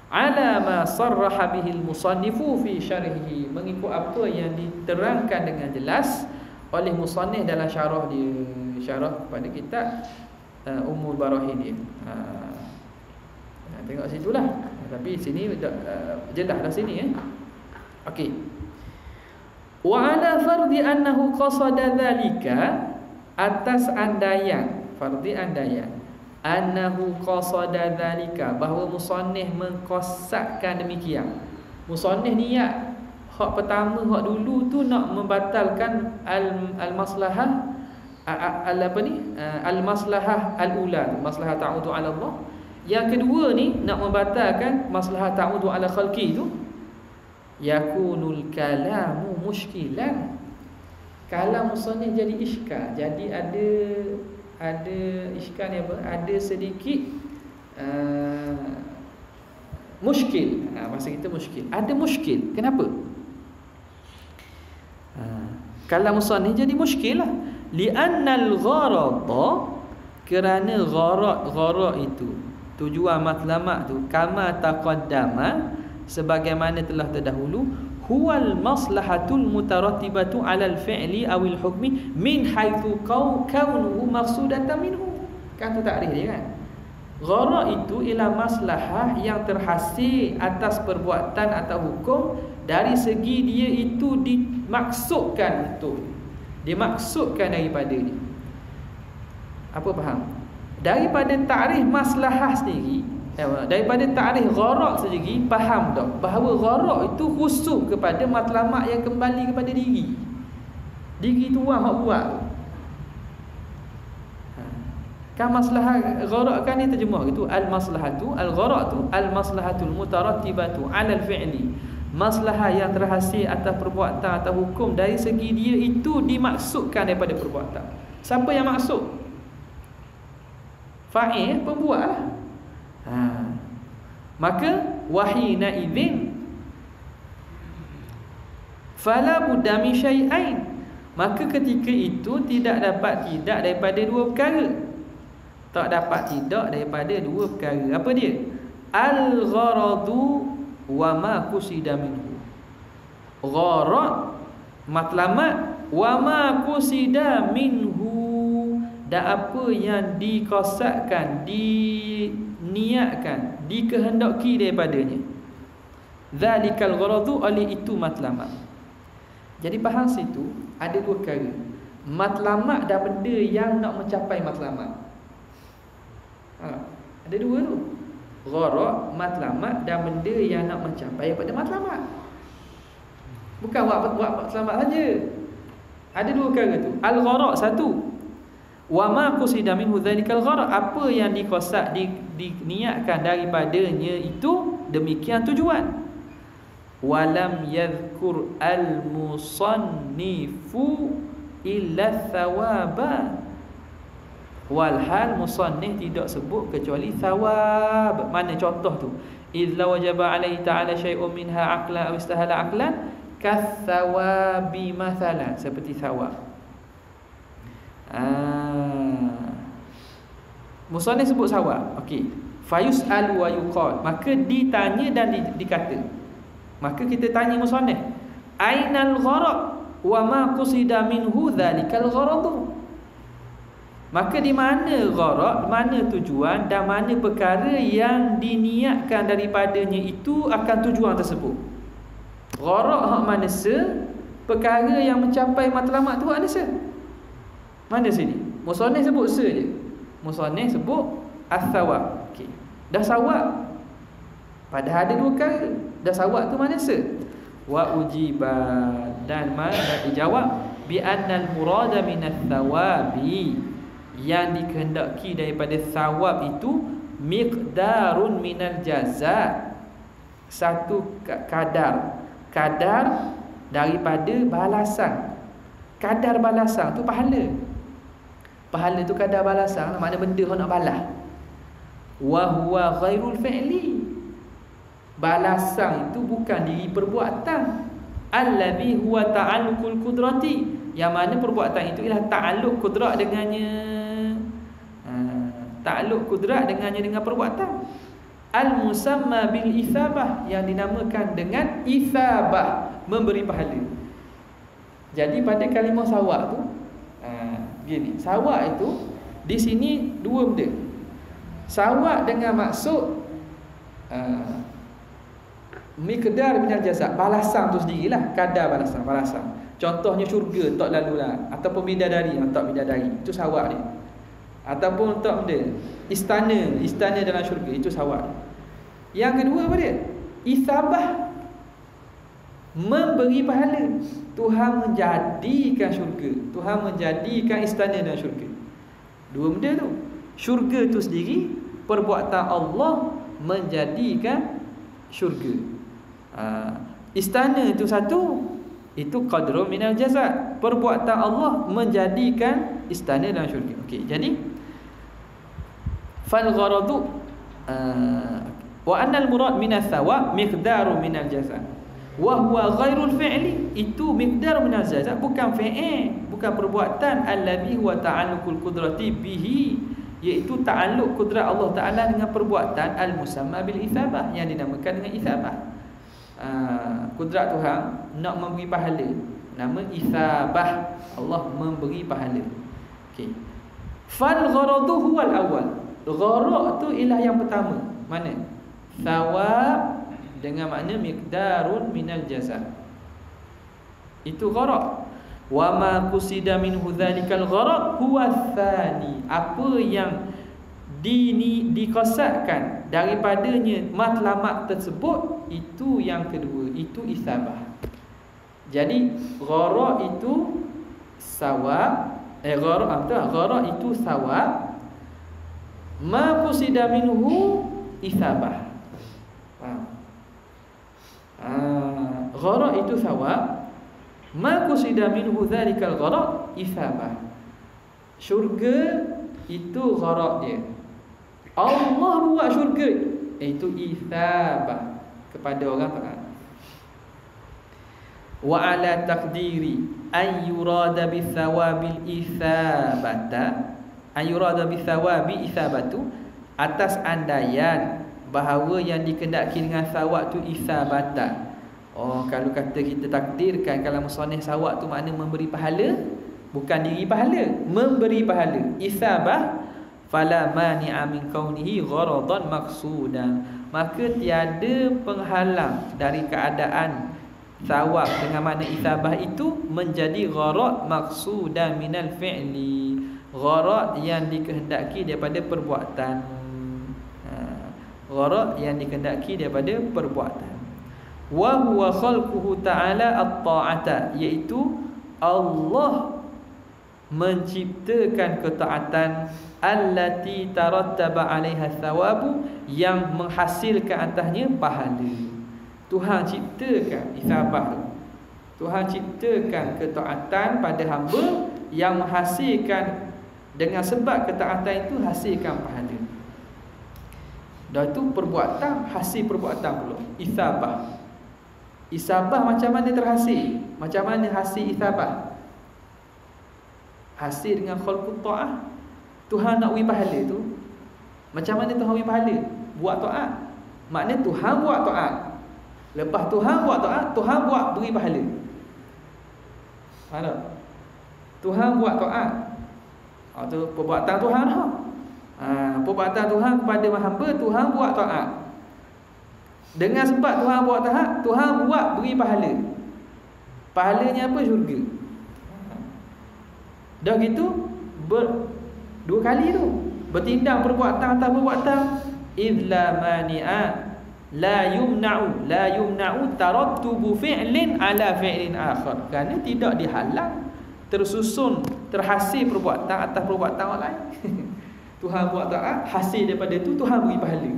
ala ma sarraha bihi al-musannifu fi syarhihi, mengikut apa yang diterangkan dengan jelas oleh musannif dalam syarah dia, syarah kepada kitab Ummul Barahin dia. Tengok situlah. Tapi sini jelas dah sini Okey. Wa ala fardi annahu qasada dhalika, atas andaian, fardi andaian, annahu qasada dhalika, bahawa musannif mengqasadkan demikian. Musannif niat hak pertama, hak dulu tu nak membatalkan al-maslahah al-maslahah al-ula, maslahah ta'udu ala Allah. Yang kedua ni nak membatalkan maslahah ta'udu ala khalqi tu, yakunul kalamu mushkilan, kalam musannif jadi iskal. Jadi ada iskal ni apa? Ada sedikit muskil. Masa kita muskil. Ada muskil. Kenapa? Kalam musannif jadi muskil lah. Li'annal gharada, kerana gharad itu, tujuan matlamat tu, kama taqaddama, sebagaimana telah terdahulu, huwal maslahatul mutarattibatu 'alal fi'li awil hukmi min haitsu kaunuhu maqsudatan minhu. Kan tu takrif dia kan. Gharad itu ialah maslahah yang terhasil atas perbuatan atau hukum dari segi dia itu dimaksudkan betul. Dimaksudkan daripada ni. Apa faham? Daripada takrif maslahah sendiri, daripada takrif gharad sendiri, faham tak bahawa gharad itu khusus kepada matlamat yang kembali kepada diri. Diri tu orang hak buat. Kan maslahah gharad kan ni terjemah gitu, al-maslahatu al-gharad tu al-maslahatul mutarattibatu 'alal fi'li, maslahah yang terhasil atas perbuatan atau hukum dari segi dia itu dimaksudkan daripada perbuatan. Siapa yang maksud? Fa'il, pembuat lah. Maka wahina idzin fala budda min syai'ain, maka ketika itu tidak dapat tidak daripada dua perkara. Tak dapat tidak daripada dua perkara. Apa dia? Al-gharadu wa ma qusida minhu. Gharad, matlamat, wa ma qusida minhu, dan apa yang dikosadkan, diniatkan, dikehendaki daripadanya. Zalikal gharadu, oleh itu matlamat. Jadi faham situ ada dua perkara, matlamat dan benda yang nak mencapai matlamat. Ada dua tu, gharad, matlamat, dan benda yang nak mencapai pada matlamat. Bukan buat matlamat saja. Ada dua perkara tu. Al-gharad satu, wa ma qusida minhu dzalikal gharad, apa yang dikosad, diniatkan daripadanya itu demikian tujuan. Walam yadhkur al-musannifu illa thawaba, walhal musannif tidak sebut kecuali thawab. Mana contoh tu? Idza wajaba alaihi ta'ala syai'un minha aqlan aw istahala aqlan kathawabi mathalan, seperti thawab. Musannif sebut thawab. Okey. Fayus'al wa yuqal, maka ditanya dan dikata. Maka kita tanya musannif, ainal gharad wa ma qusida minhu dzalikal gharad. Maka di mana gharad, mana tujuan, dan mana perkara yang diniatkan daripadanya itu akan tujuan tersebut. Gharad hak mana se, perkara yang mencapai matlamat tu hak mana se. Mana sini? Musannif sebut se je. Musannif sebut as-sawab. Okey. Dah sawab. Padahal ada dua perkara. Dah sawab tu mana se? Wa ujiba, dan mana dijawab bi annal murada minat thawabi, yang dikehendaki daripada thawab itu miqdarun minal jaza, satu kadar daripada balasan. Kadar balasan tu pahala. Pahala tu kadar balasan, makna benda hang nak balas. Wa huwa ghairul fi'li, balasan itu bukan diri perbuatan. Allazi huwa ta'alluqul qudrati, yang mana perbuatan itu ialah ta'alluq kudrat dengannya. Ta'alluq kudrat dengannya dengan perbuatan. Al-musamma bil ithabah, yang dinamakan dengan ithabah, memberi pahala. Jadi pada kalimah sawab tu gini, sawab itu di sini dua benda. Sawab dengan maksud miqdar minal jaza, balasan tu sendirilah, kadar balasan. Contohnya syurga tak lalulah, ataupun bidadari, tak bidadari, itu sawab dia. Ataupun tak benda istana dalam syurga, itu sawab. Yang kedua apa dia? Ithabah, memberi pahala. Tuhan menjadikan syurga, Tuhan menjadikan istana dalam syurga. Dua benda tu. Syurga tu sendiri perbuatan Allah menjadikan syurga. Istana itu satu, itu qadrun minal jaza, perbuatan Allah menjadikan istana dalam syurga. Okey, jadi fal gharadu wa anna al murad min ath-thawab miqdaru minal jaza wa huwa ghairul fi'li, itu miqdar minal jaza, bukan fi'il, bukan perbuatan. Allazi huwa ta'alluqul qudrati bihi, iaitu ta'alluq kudrat Allah Ta'ala dengan perbuatan. Al-musamma bil ithabah, yang dinamakan dengan ithabah. Kudrat Tuhan nak memberi pahala, nama ithabah, Allah memberi pahala. Okey. Fal gharadu huwal awwal, gharad tu ialah yang pertama. Mana? Thawab dengan makna miqdarun minal jaza, itu gharad. Wa ma qusida minhu dzalikal gharad huwa tsani, apa yang dikosadkan daripadanya matlamat tersebut, itu yang kedua, itu isabah. Jadi gharad itu sawab, gharad itu sawab, ma qusida minhu isabah. Gharad itu sawab, ma qusida minhu dzalikal gharad isabah. Syurga itu gharad dia. Allah buat syurga, itu isabah kepada orang taat. Wa ala taqdiri an yurada bi thawabil isabata, an yurada bi thawabi isabatu, atas andaian bahawa yang dikehendaki dengan sawab tu isabata. Kalau kata kita takdirkan, kalau musannif sawab tu makna memberi pahala, bukan diri pahala, memberi pahala. Isabah fala mani'a min kaunihi gharadan maqsudan, maka tiada penghalang dari keadaan sawab dengan makna isabah itu menjadi gharad maqsudan minal fi'li, gharad yang dikehendaki daripada perbuatan. Gharad yang dikehendaki daripada perbuatan. Wa huwa khalquhu ta'ala at-ta'ata, iaitu Allah menciptakan ketaatan, allati tarattaba 'alaiha thawabu, yang menghasilkan atasnya pahala. Tuhan ciptakan isabah, Tuhan ciptakan ketaatan pada hamba yang menghasilkan, dengan sebab ketaatan itu hasilkan pahala. Dan itu perbuatan, hasil perbuatan pula, isabah. Isabah macam mana terhasil? Macam mana hasil isabah? Hasil dengan khalqut ta'ah. Tuhan nak beri pahala tu, macam mana Tuhan beri pahala? Buat ta'at. Maknanya Tuhan buat ta'at, lepas Tuhan buat ta'at, Tuhan buat beri pahala. Faham? Tuhan buat ta'at, itu perbuatan Tuhan. Perbuatan Tuhan kepada hamba, Tuhan buat ta'at. Dengan sebab Tuhan buat ta'at, Tuhan buat beri pahala. Pahalanya apa? Syurga. Dah gitu dua kali tu bertindak perbuatan atas perbuatan. Illa mani'a la yumna'u tarattubu fi'lin ala fi'lin akhar, kerana tidak dihalang tersusun terhasil perbuatan atas perbuatan orang lain. Tuhan buat taat, hasil daripada itu Tuhan beri pahala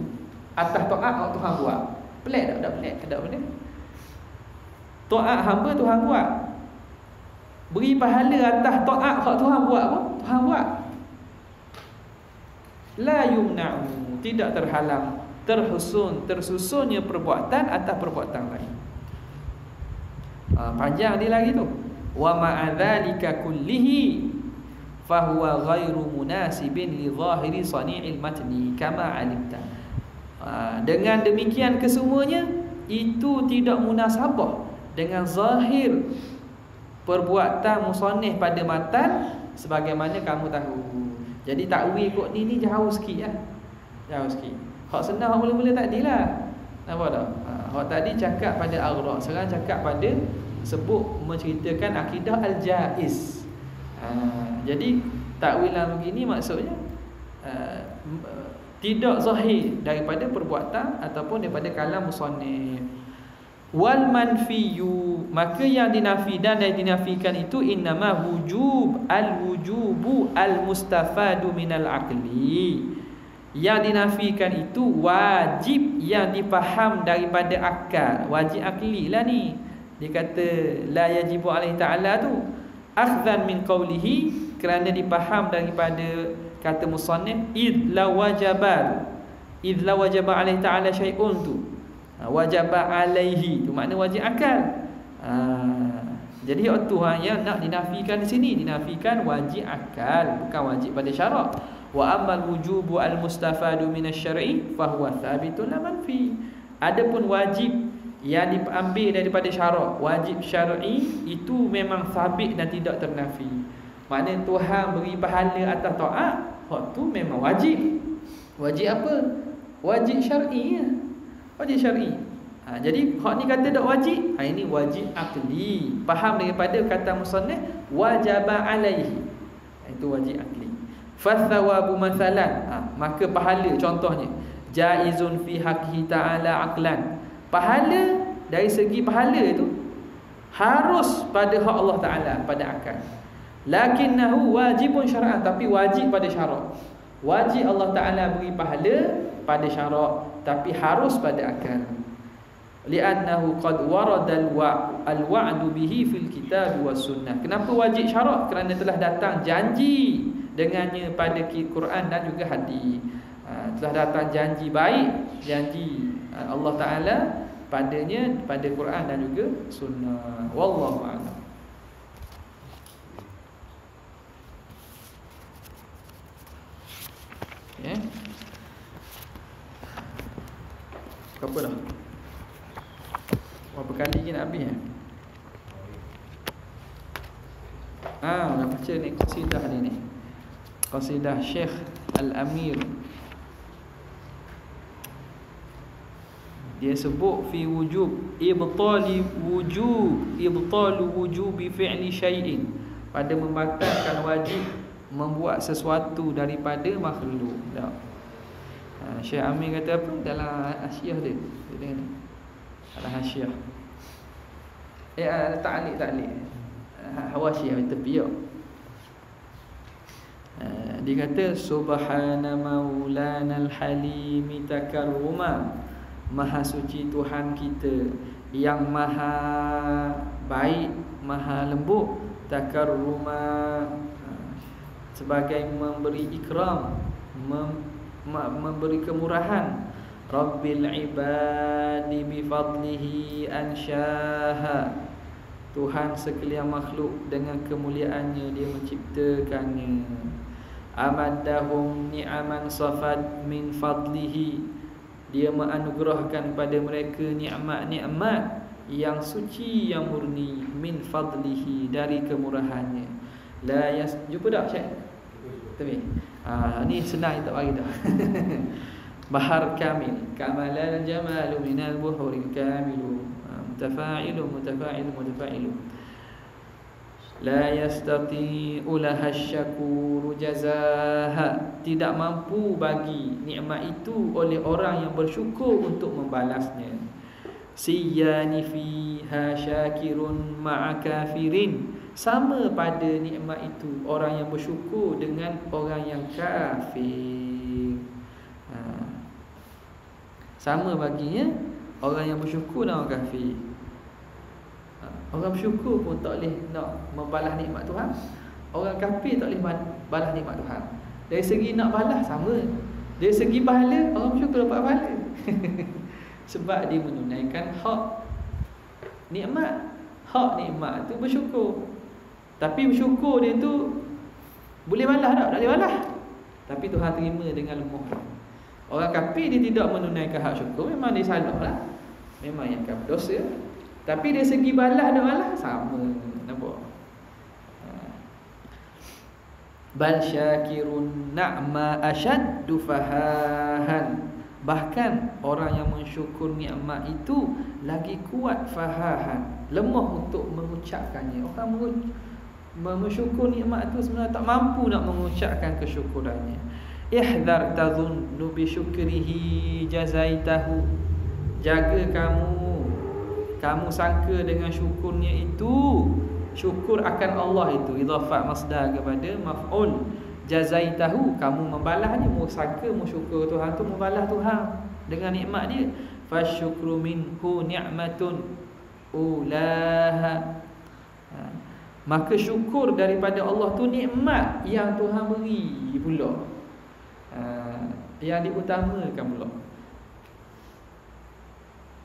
atas taat yang Tuhan buat. Pelik tak? Tak pelik. Tak benda. Taat hamba Tuhan buat, beri pahala atas taat yang Tuhan buat apa? Tuhan buat. La yumna'u, tidak terhalang, tersusunnya perbuatan atas perbuatan lain. Panjang dia lagi tu. Wa ma'adzalika kullihi fahuwa ghairu munasibin li zahiri sani'il matni kama alimta. Dengan demikian kesemuanya itu tidak munasabah dengan zahir perbuatan musannif pada matan sebagaimana kamu tahu. Jadi takwil kok ni jauh sikit lah. Jauh sikit. Hak senang hak mula-mula tadilah. Nampak tak? Hak tadi cakap pada aghraq, sekarang cakap pada sebut menceritakan akidah al-jaiz. Jadi takwilan begini maksudnya tidak zahir daripada perbuatan ataupun daripada kalam musannif. Wal manfiyu, maka yang dinafi dan dinafikan itu innama wujubu al-mustafadu minal aqli. Yang dinafikan itu wajib yang dipaham daripada akal, wajib akli lah ni. Dia kata la yajibu alaihi ta'ala tu akhdhan min qawlihi, kerana dipaham daripada kata musannif id la wajaba alaihi ta'ala syai'un tu. Wajaba alaihi tu makna wajib akal. Jadi waktu yang nak dinafikan di sini, dinafikan wajib akal, bukan wajib pada syarak. Wa ammal wujubu al-mustafadu minasy-syar'i fa huwa thabitun la manfi. Adapun wajib yang diambil daripada syarak, wajib syar'i itu memang sabit dan tidak ternafi. Maknanya Tuhan beri pahala atas taat, hak tu memang wajib. Wajib apa? Wajib syar'i ya. Wajib syar'i. Jadi hak ni kata tak wajib, ini wajib akli. Faham daripada kata musannif wajaba alaihi. Itu wajib akli. Fathawabu mathalan, maka pahala contohnya jaizun fi haqqihi ta'ala aqlan. Pahala dari segi pahala itu harus pada hak Allah Ta'ala, pada akal. Lakinnahu wajibun syar'an, tapi wajib pada syarak. Wajib Allah Ta'ala beri pahala pada syarak, tapi harus pada akal. Li'annahu qad warada al-wa'du bihi fil kitab was sunnah. Kenapa wajib syarak? Kerana telah datang janji dengannya pada Quran dan juga hadis. Telah datang janji baik, janji Allah Ta'ala padanya, pada Quran dan juga sunnah. Wallahu a'lam. Ya. Berapa dah? Berapa kali lagi nak habis ya? Nak baca ni qasidah ni. Qasidah Syekh Al-Amir. Dia sebut fi wujub ibtalu wujubi fi'li syai'in, pada membatalkan wajib membuat sesuatu daripada makhluk. Tak. Syekh Amir kata apa dalam hasyiah dia? Dalam hasyiah. Ta'liq. Hawasyiah tepi. Dia kata subhana maulana al-halim takarruma, maha suci Tuhan kita yang maha baik, maha lembut, takarruma sebagai memberi ikram, memberi kemurahan. Rabbil ibadi bi fadlihi ansyaha, Tuhan sekalian makhluk dengan kemuliaannya dia menciptakannya. Amadahum ni'aman safad min fadlihi, dia menganugerahkan kepada mereka nikmat-nikmat yang suci, yang murni, min fadlihi, dari kemurahannya. La yas, jumpa tak Syekh? Tapi ni senang tak bagi dah. Bahar kamil, kamalan jamalu minal buhuril kamilu, mutafa'ilu. La yastati'u laha syakuru jazaha, tidak mampu bagi nikmat itu oleh orang yang bersyukur untuk membalasnya. Siyani fiha syakirun ma'a kafirin, sama pada nikmat itu orang yang bersyukur dengan orang yang kafir. Sama baginya orang yang bersyukur dan orang kafir. Orang bersyukur pun tak boleh nak membalas nikmat Tuhan. Orang kafir tak boleh balas nikmat Tuhan. Dari segi nak balas sama. Dari segi pahala, orang bersyukur dapat pahala. Sebab dia menunaikan hak nikmat. Hak nikmat tu bersyukur. Tapi bersyukur dia tu boleh balas tak? Tak boleh balas. Tapi Tuhan terima dengan lemah. Orang kafir dia tidak menunaikan hak syukur, memang dia salah lah. Memang yang akan berdosa. Tapi dari segi balas dan balas sama. Nampak? Bal syakirun na'ma asyaddu fahahan. Bahkan orang yang mensyukur nikmat itu lagi kuat fahahan, lemah untuk mengucapkannya. Orang mensyukur nikmat itu sebenarnya tak mampu nak mengucapkan kesyukurannya. Ihdar tadhunnu bi syukrihi jazaitahu. Jaga kamu sangka dengan syukurnya itu, syukur akan Allah itu idhafat masdar kepada maf'ul. Jazaitahu, kamu membalasnya, mu sangka mu syukur Tuhan tu membalas Tuhan dengan nikmat dia. Fasyukru minhu ni'matun ulaha. Maka syukur daripada Allah tu nikmat yang Tuhan beri pula. Yang diutamakan pula.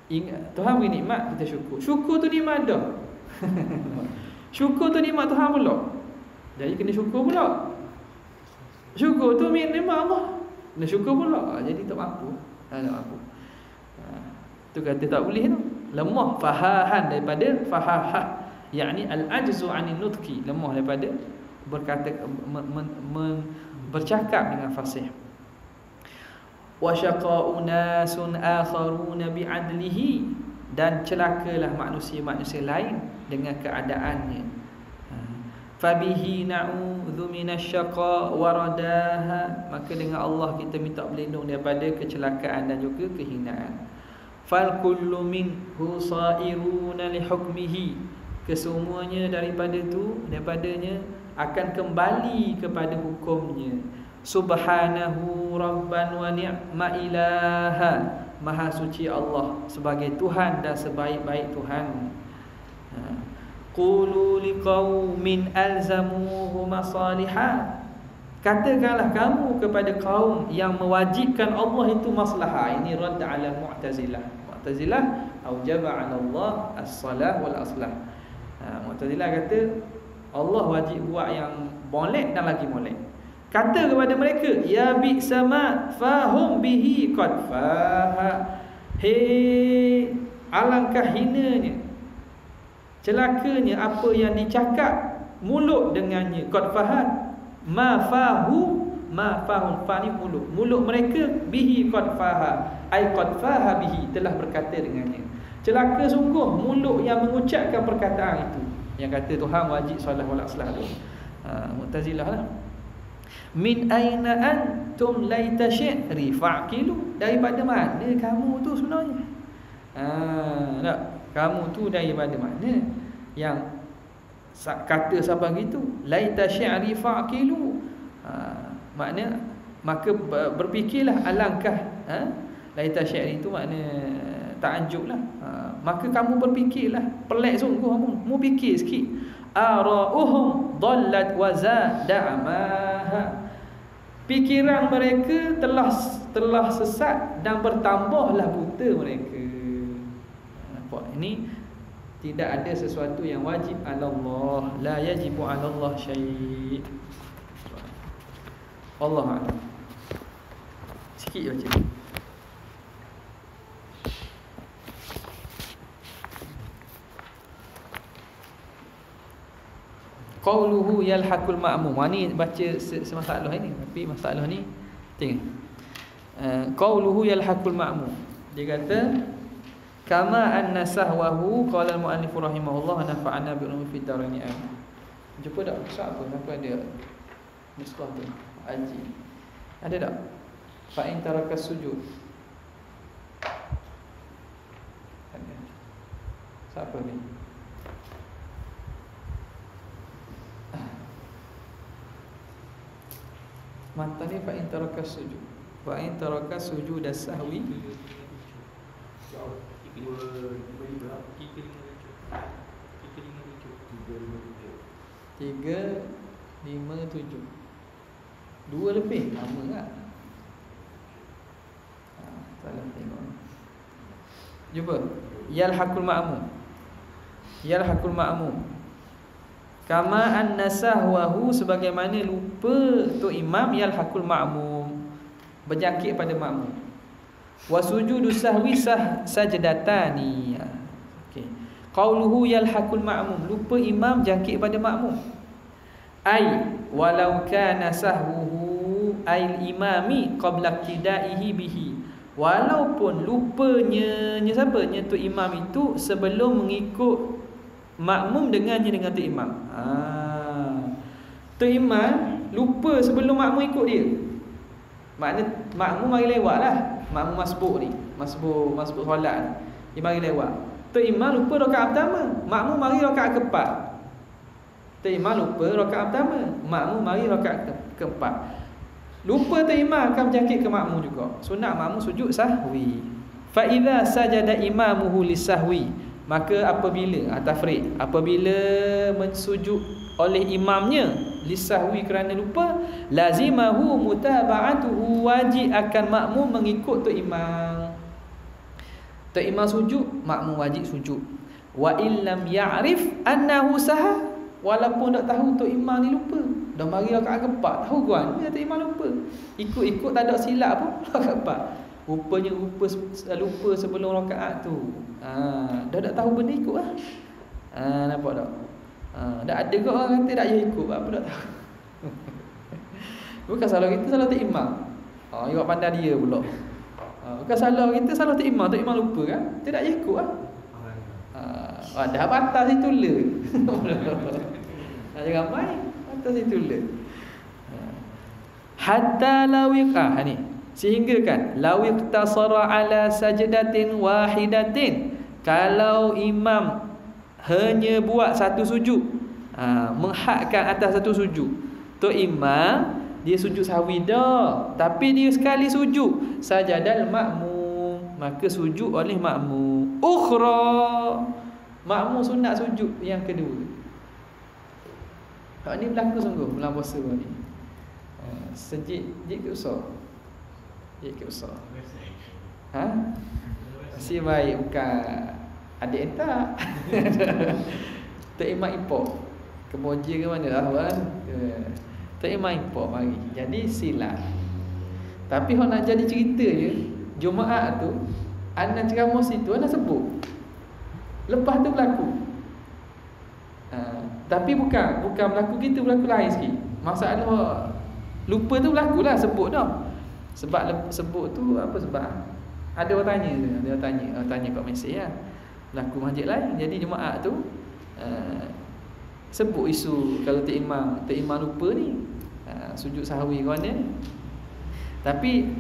Ingat, Tuhan beri nikmat, kita syukur. Syukur tu nikmat dah. Syukur tu nikmat Tuhan pula. Jadi kena syukur pula. Syukur tu nikmat Allah. Kena syukur pula. Jadi tak mampu. Tak mampu. Tu kata tak boleh tu. Lemah fahahan daripada fahahah. Yakni al-ajzu 'anil nutqi, lemah daripada berkata bercakap dengan fasih. Wa syaqa'u nasun akharuna bi'adlihi, dan celakalah manusia-manusia lain dengan keadaannya. Fabihi na'udzu minasyaqa waradaha, maka dengan Allah kita minta berlindung daripada kecelakaan dan juga kehinaan. Fal kullu minhu sa'iruna li hukmihi, kesemuanya daripadanya akan kembali kepada hukumnya. Subhanahu rabban wa ni'ma ilaha, maha suci Allah sebagai Tuhan dan sebaik-baik Tuhan. Qulu liqaumin alzamuhu masaliha, katakanlah kamu kepada kaum yang mewajibkan Allah itu maslahah. Ini radd ala Mu'tazilah. Mu'tazilah aujaba 'ala Allah as-salah wal aslah. Mu'tazilah kata Allah wajib buat yang molek dan lagi molek. Kata kepada mereka, ya bi sama fahum bihi qad faha. Hei, alangkah hinanya, celakanya apa yang dicakap mulut dengannya. Qad fahat ma fahu, ma fahum, fa ni mulut mereka, bihi qad faha, ai qad faha bihi, telah berkata dengannya. Celaka sungguh mulut yang mengucapkan perkataan itu, yang kata Tuhan wajib solat wal aslah tu. Mu'tazilah lah. Min aina antum laita syi'ri fa'qilu, daripada mana kamu tu sebenarnya? Tak, kamu tu daripada mana yang kata siapa gitu? Laita syi'ri fa'qilu. Makna maka berfikirlah, alangkah. Laita syi'ri itu makna ta'ajjublah. Maka kamu berfikirlah, pelik sungguh kamu. Mu fikir sikit. Ara'uhum dhallat wa zada'amaha, fikiran mereka telah sesat dan bertambahlah buta mereka. Nampak? Ini tidak ada sesuatu yang wajib ala Allah. La yajibu ala Allah syai'. Allah a'lam. Sikit baca. Qauluhu yalhaqul ma'mum. Ni baca semasalah ini, tapi masalah ni tengok. Qauluhu yalhaqul ma'mum. Dia kata kama anna sahwahu qala al-mu'allif rahimahullah nafa'ana bi ulumi fid darain. Jumpa tak kisah apa? Apa dia nuskah tu? Aji. Ada tak? Fa in taraka sujud. Ada. Siapa ni? fa in taraka sujud. Fa in taraka sujud as-sahwi 357. 2 lebih lama tak? Salah tengok. Jumpa. Yalhaqul ma'mum. Yalhaqul ma'mum. Kama anna sahwahu, sebagaimana lupa tu imam, yalhaqul ma'mum, berjangkit pada makmum. Wa sujudu sahwi sajdatani. Okey. Qauluhu yalhaqul ma'mum, lupa imam jangkit pada makmum. Ai walau kana sahwuhu al imami qabla ibtidaihi bihi. Walaupun lupanya siapa? Tu imam itu sebelum mengikut makmum dengan tu imam. Tu imam lupa sebelum makmum ikut dia. Makna makmum mari lewat lah. Makmum masbuk ni, masbuk solat ni, dia mari lewat. Tu imam lupa rakaat pertama, makmum mari rakaat keempat. Tu imam lupa rakaat pertama, makmum mari rakaat keempat. Lupa tu imam akan berjangkit ke makmum juga. Sunat makmum sujud sahwi. Fa idza sajada imamuhu lisahwi, maka apabila tafriq, apabila mensujud oleh imamnya lisahwi kerana lupa, lazimahu mutaba'atuhu, wajib akan makmum mengikut tu imam. Tu imam sujud, makmum wajib sujud. Wa illam ya'rif annahu saha, walaupun tak tahu tu imam ni lupa, dah mari rakaat keempat, tahu kan dia tu imam lupa, ikut tak ada silap pun rakaat keempat, rupanya lupa sebelum rakaat tu. Dah tak tahu benda ikut lah. Nampak tak? Dah ada ke orang kata tak payah ikut, apa tak tahu. Bukan salah kita, salah tu imam. Awak pandai dia pula. Bukan salah kita, salah tu imam lupa kan, dia tak payah ikut lah. Dah batas itu le. Jangan main batas itu le. Hatta lawiqah ni, sehingga kan lawiq tasara ala sajdatin wahidatin, kalau imam hanya buat satu sujud, menghadkan atas satu sujud, tu imam dia sujud sahwi dah, tapi dia sekali sujud sajadal makmum, maka sujud oleh makmum. Ukhra, makmum sunat sujud yang kedua. Hak ni berlaku sungguh bulan puasa ni. Sejik ke usah? Sejik ke usah? Masih baik, bukan adik entak. Tak imam ipok Kemboja ke mana lah kan. Tak imam ipok mari. Jadi silap. Tapi kalau nak jadi cerita je, Jumaat tu anak ceramah situ, anak sebut, lepas tu berlaku. Tapi bukan berlaku gitu, berlaku lain sikit. Masalah lupa tu berlaku lah, sebut dah. Sebab sebut tu apa sebab? Ada orang tanya kat mesej lah. Berlaku masjid lain. Jadi Jumaat tu sebut isu kalau tak imam lupa ni, sujud sahwi kawan dia. Tapi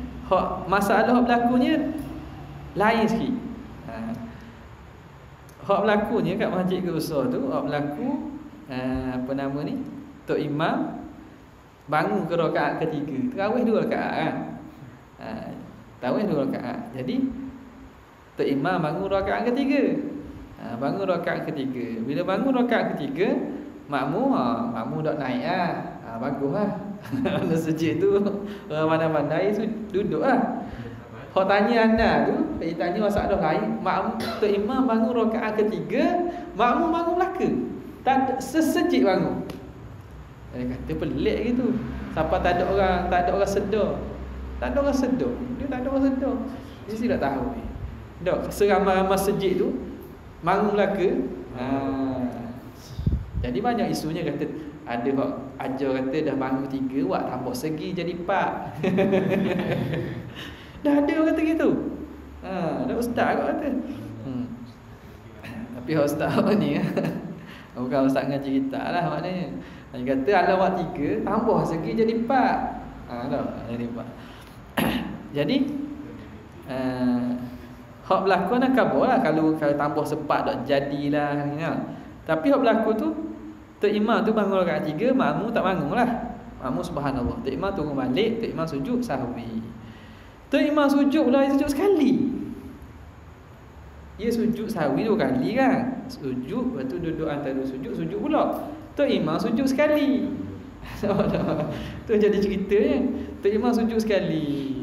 masalah berlakunya lain sikit. Hak berlakunya kat masjid Ke-Besar tu, hak berlaku tok imam bangun ke rakaat ketiga, tarawih 2 rakaat kan. Tarawih 2 rakaat. Jadi tok imam bangun rakaat ketiga. Bangun rakaat ketiga. Bila bangun rakaat ketiga, makmum dak naik lah. Baguslah. Mana sejid tu mana-mana duduk lah. Hak tanya anda tu, dia tanya masalah lain. Makmum tok imam bangun rakaat ketiga, makmum bangun belaka. Tak sesejid bangun. Dia kata pelik gitu. Siapa tak ada orang sedar. Tak ada orang sedar. Dia tak ada orang sedar. Dia mesti tak tahu ni. Dok, seramai-ramai sejid tu bangun belaka. Jadi banyak isunya kata ada hak ajar kata dah bangun 3, buat tambah segi jadi 4. Dah ada orang kata gitu. Dah ustaz kot kata. Tapi ustaz ni bukan ustaz ngaji kita lah maknanya. Dia kata ala buat 3, tambah segi jadi 4. Dah jadi 4. Jadi hak berlaku nak khabar lah. Kalau tambah sepat tak jadilah ya. Tapi hak berlaku tu, tok imam tu bangun rakaat 3, makmum tak bangun lah. Makmum subhanallah. Tok imam turun balik, tok imam sujud sahwi. Tok imam sujud pula, dia sujud sekali. Dia sujud sahwi 2 kali kan. Sujud, lepas tu duduk antara sujud pula. Tok imam sujud sekali. Tu jadi ceritanya. Tok imam sujud sekali.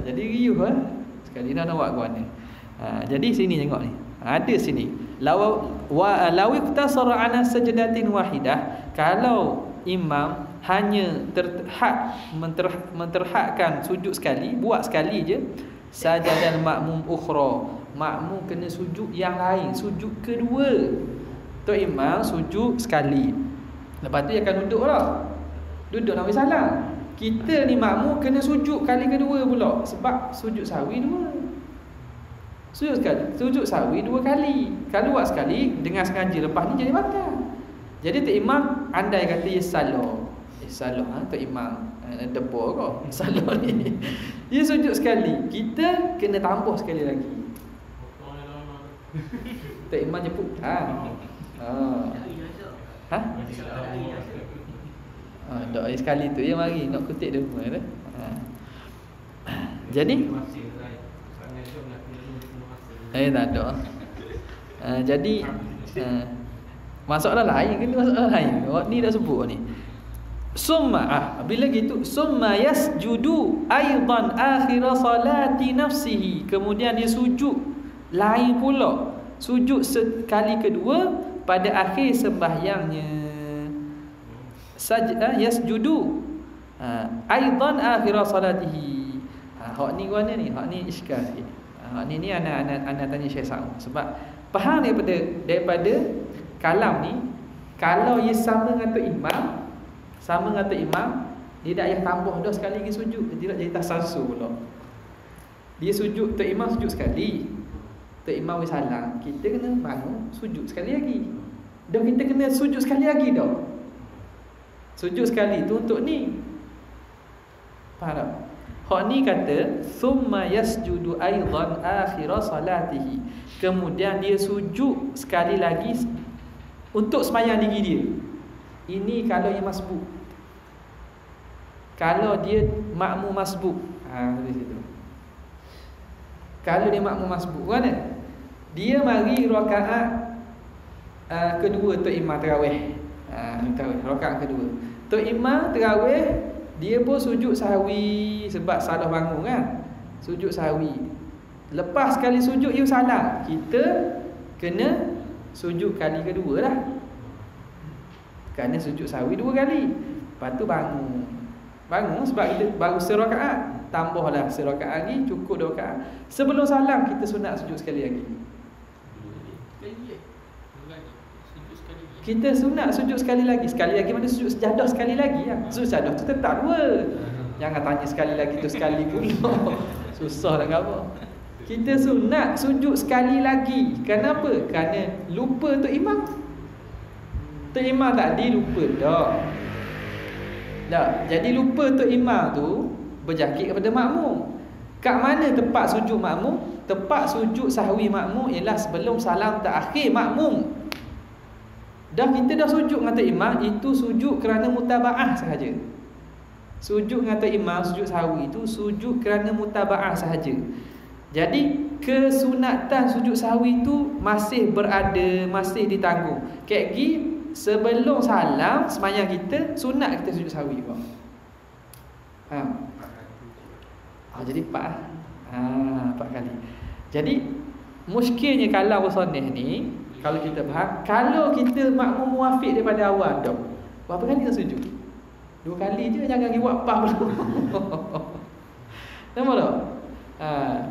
Jadi riuh sekali dah nak buat ke mana. Jadi sini tengok ni. Ada sini. Law iktasara ala sajdatin wahidah, kalau imam hanya menterhakkan sujud sekali, buat sekali je, sajadal makmum ukhra, makmum kena sujud yang lain, sujud kedua. Tok imam sujud sekali, lepas tu dia akan duduk lah, duduk nak bagi salam. Kita ni makmum kena sujud kali kedua pula, sebab sujud sahwi 2. Sujud sekali, sujud sahwi 2 kali. Kalau buat sekali dengan sengaja, lepas ni jadi batal. Jadi tok imam andai kata dia salah tok imam debur kau salah ni. Dia sujud sekali, kita kena tambah sekali lagi. Tok imam jemput dok sekali tu dia mari nak kutip dia semua tu. Jadi tak ada. Jadi masalah lain ke, masalah lain. Awak ni dah sebut ni. Summa bila gitu, summa yasjudu aidan akhir salati nafsihi. Kemudian dia sujud lain pula, sujud sekali kedua pada akhir sembahyangnya. Sajda yasjudu aidan akhir salatihi. Hak ni mana ni? Hak ni iskal sikit. Hak ni anak tanya Syekh Sa'ud, sebab faham daripada kalam ni, kalau ia sama dengan tok imam, dia tak payah tambah dah sekali lagi sujud, dia tidak jadi tasasul pula. Dia sujud, tok imam sujud sekali, tok imam wis salam, kita kena bangun sujud sekali lagi. Dah kita kena sujud sekali lagi dah. Sujud sekali tu untuk ni. Faham tak? Hak ni kata summa yasjudu aidan akhir salatihi. Kemudian dia sujud sekali lagi untuk sembahyang diri dia. Ini kalau yang masbuk. Kalau dia makmum masbuk, di situ. Kalau dia makmum masbuk, mana? Dia mari rakaat kedua tok imam tarawih. Rakaat kedua. Tok imam tarawih, dia pun sujud sahwi sebab salah bangun kan. Sujud sahwi. Lepas sekali sujud dia salam, kita kena sujud kali kedua lah. Kerana sujud sahwi 2 kali. Lepas tu bangun sebab kita baru serakaat, tambahlah serakaat lagi, cukup 2 rakaat. Sebelum salam kita sunat sujud sekali lagi. Kita sunat sujud sekali lagi. Sekali lagi mana sujud sejadah sekali lagi lah. Sujud sejadah tu tetap 2. Jangan tanya sekali lagi tu sekali pula. Susah nak apa. Kita sunat sujud sekali lagi. Kenapa? Kerana lupa tok imam. Tok imam tadi lupa dah. Jadi lupa tok imam tu berjakit kepada makmum. Kat mana tempat sujud makmum? Tempat sujud sahwi makmum ialah sebelum salam terakhir makmum. Dah kita dah sujud dengan tok imam, itu sujud kerana mutabaah sahaja. Sujud dengan tok imam, sujud sahwi itu sujud kerana mutabaah sahaja. Jadi kesunatan sujud sahwi itu masih berada, masih ditanggung. Kayak gini sebelum salam sembahyang kita sunat kita sujud sahwi pun. Jadi 4 kali. Jadi muskilnya kalau bersunnah ni, kalau kita faham, kalau kita makmum muafiq daripada awal dah, berapa kali kita sujud? 2 kali je, jangan pergi buat 4 pula. Nampak tak?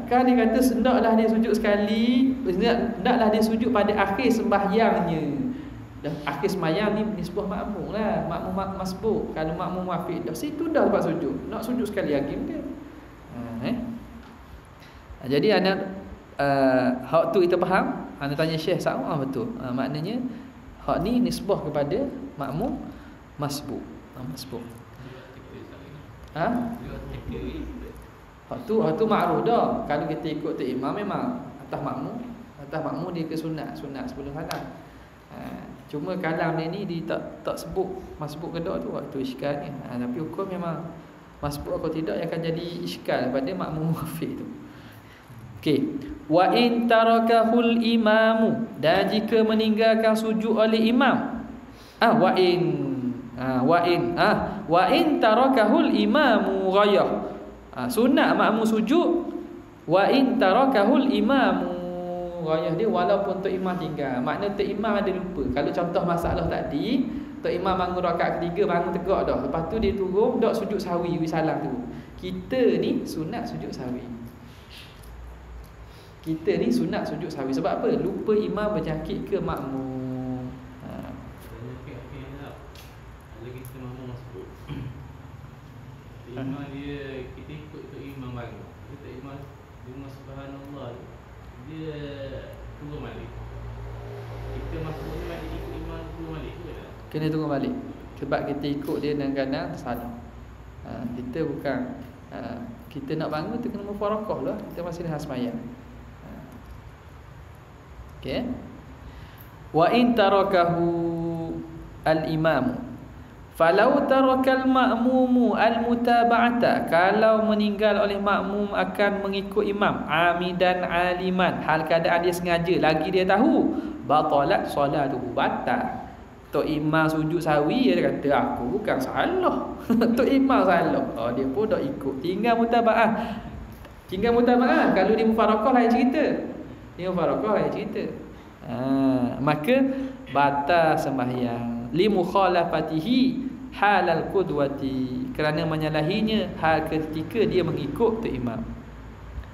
Kan dia kata hendaklah dia sujud sekali, hendaklah dia sujud pada akhir sembahyangnya. Dah akhir sembahyang ni nisbah makmum lah, makmum masbuk. Kalau makmum muafiq dah situ dah buat sujud, nak sujud sekali lagi mungkin. Jadi anak hak tu kita faham. Anda tanya Syekh Sa'ud, betul. Maknanya hak ni nisbah kepada makmum masbuk. Masbuk. Hak tu makruf dah. Kalau kita ikut tok imam memang atas makmum dia ke sunat sebelum salam. Cuma kalam dia ni dia tak sebut masbuk ke tak tu waktu iskal ni. Tapi hukum memang masbuk atau tidak yang akan jadi iskal pada makmum muafiq tu. Okey. Wa in tarakahul imamu, dan jika meninggalkan sujud oleh imam. Wa in tarakahul imamu ghayah. Sunat makmum sujud. Wa in tarakahul imamu ghayah, dia walaupun tok imam tinggal. Makna tok imam ada lupa. Kalau contoh masalah tadi, tok imam bangun rakaat ketiga, bangun tegak dah. Lepas tu dia turun dak sujud sahwi wi salam tu. Kita ni sunat sujud sahwi. Kita ni sunat sujud sahwi. Sebab apa? Lupa imam berjangkit ke makmum. Lagi kita makmum masuk. Imam dia, kita ikut tu imam bangun. Kita imam dia subhanallah. Dia turun balik. Kita masuk ni balik ikut imam turun balik ke tak? Kena turun balik. Sebab kita ikut dia dengan kadang salah. Kita bukan kita nak bangun tu kena mufarakah lah. Kita masih dah sembahyang. Okey. Wa in tarakahu al-imam, falau tarakal ma'mumu al-mutaba'ata, kalau meninggal oleh makmum akan mengikut imam amidan aliman, hal keadaan dia sengaja lagi dia tahu, batalat solatuhu, batal. Tok imam sujud sahwi, dia kata aku bukan salah. Tok imam salah. Dia pun dak ikut. Tinggal mutaba'ah. Kalau dia mufarakah lain cerita. Dia mufarakah lain cerita. Maka batal sembahyang li mukhalafatihi halal qudwati, kerana menyalahinya hal ketika dia mengikut tok imam.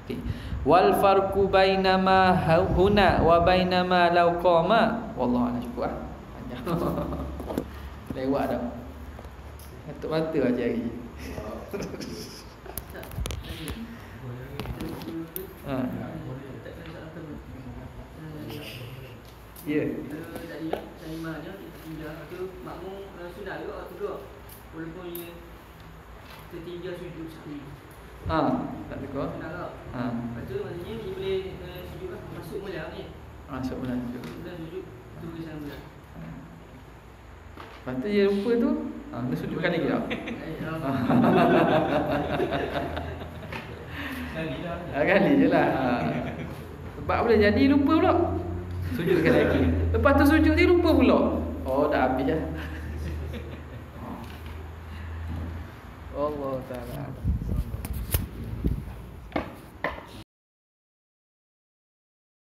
Okey. Wal farqu bainama huna wa bainama law qama, wallahu a'lam. Cukup panjang. Lewat dah. Atuk mata aja hari. Ya. Dari imam dia tertinggal tu makmum sudah juga atau walaupun dia tertinggal sujud sahwi. Tak tegak. Benar tak? Lepas tu maksudnya dia boleh sujud lah, masuk mula ni. Masuk mula sujud. Dah sujud terus sana mula. Lepas tu dia lupa tu, dia sujudkan lagi tak? Kali je lah. Sebab boleh jadi lupa pula. Sujudkan lagi. Lepas tu sujud dia lupa pula. Dah habis dah. Allah Ta'ala.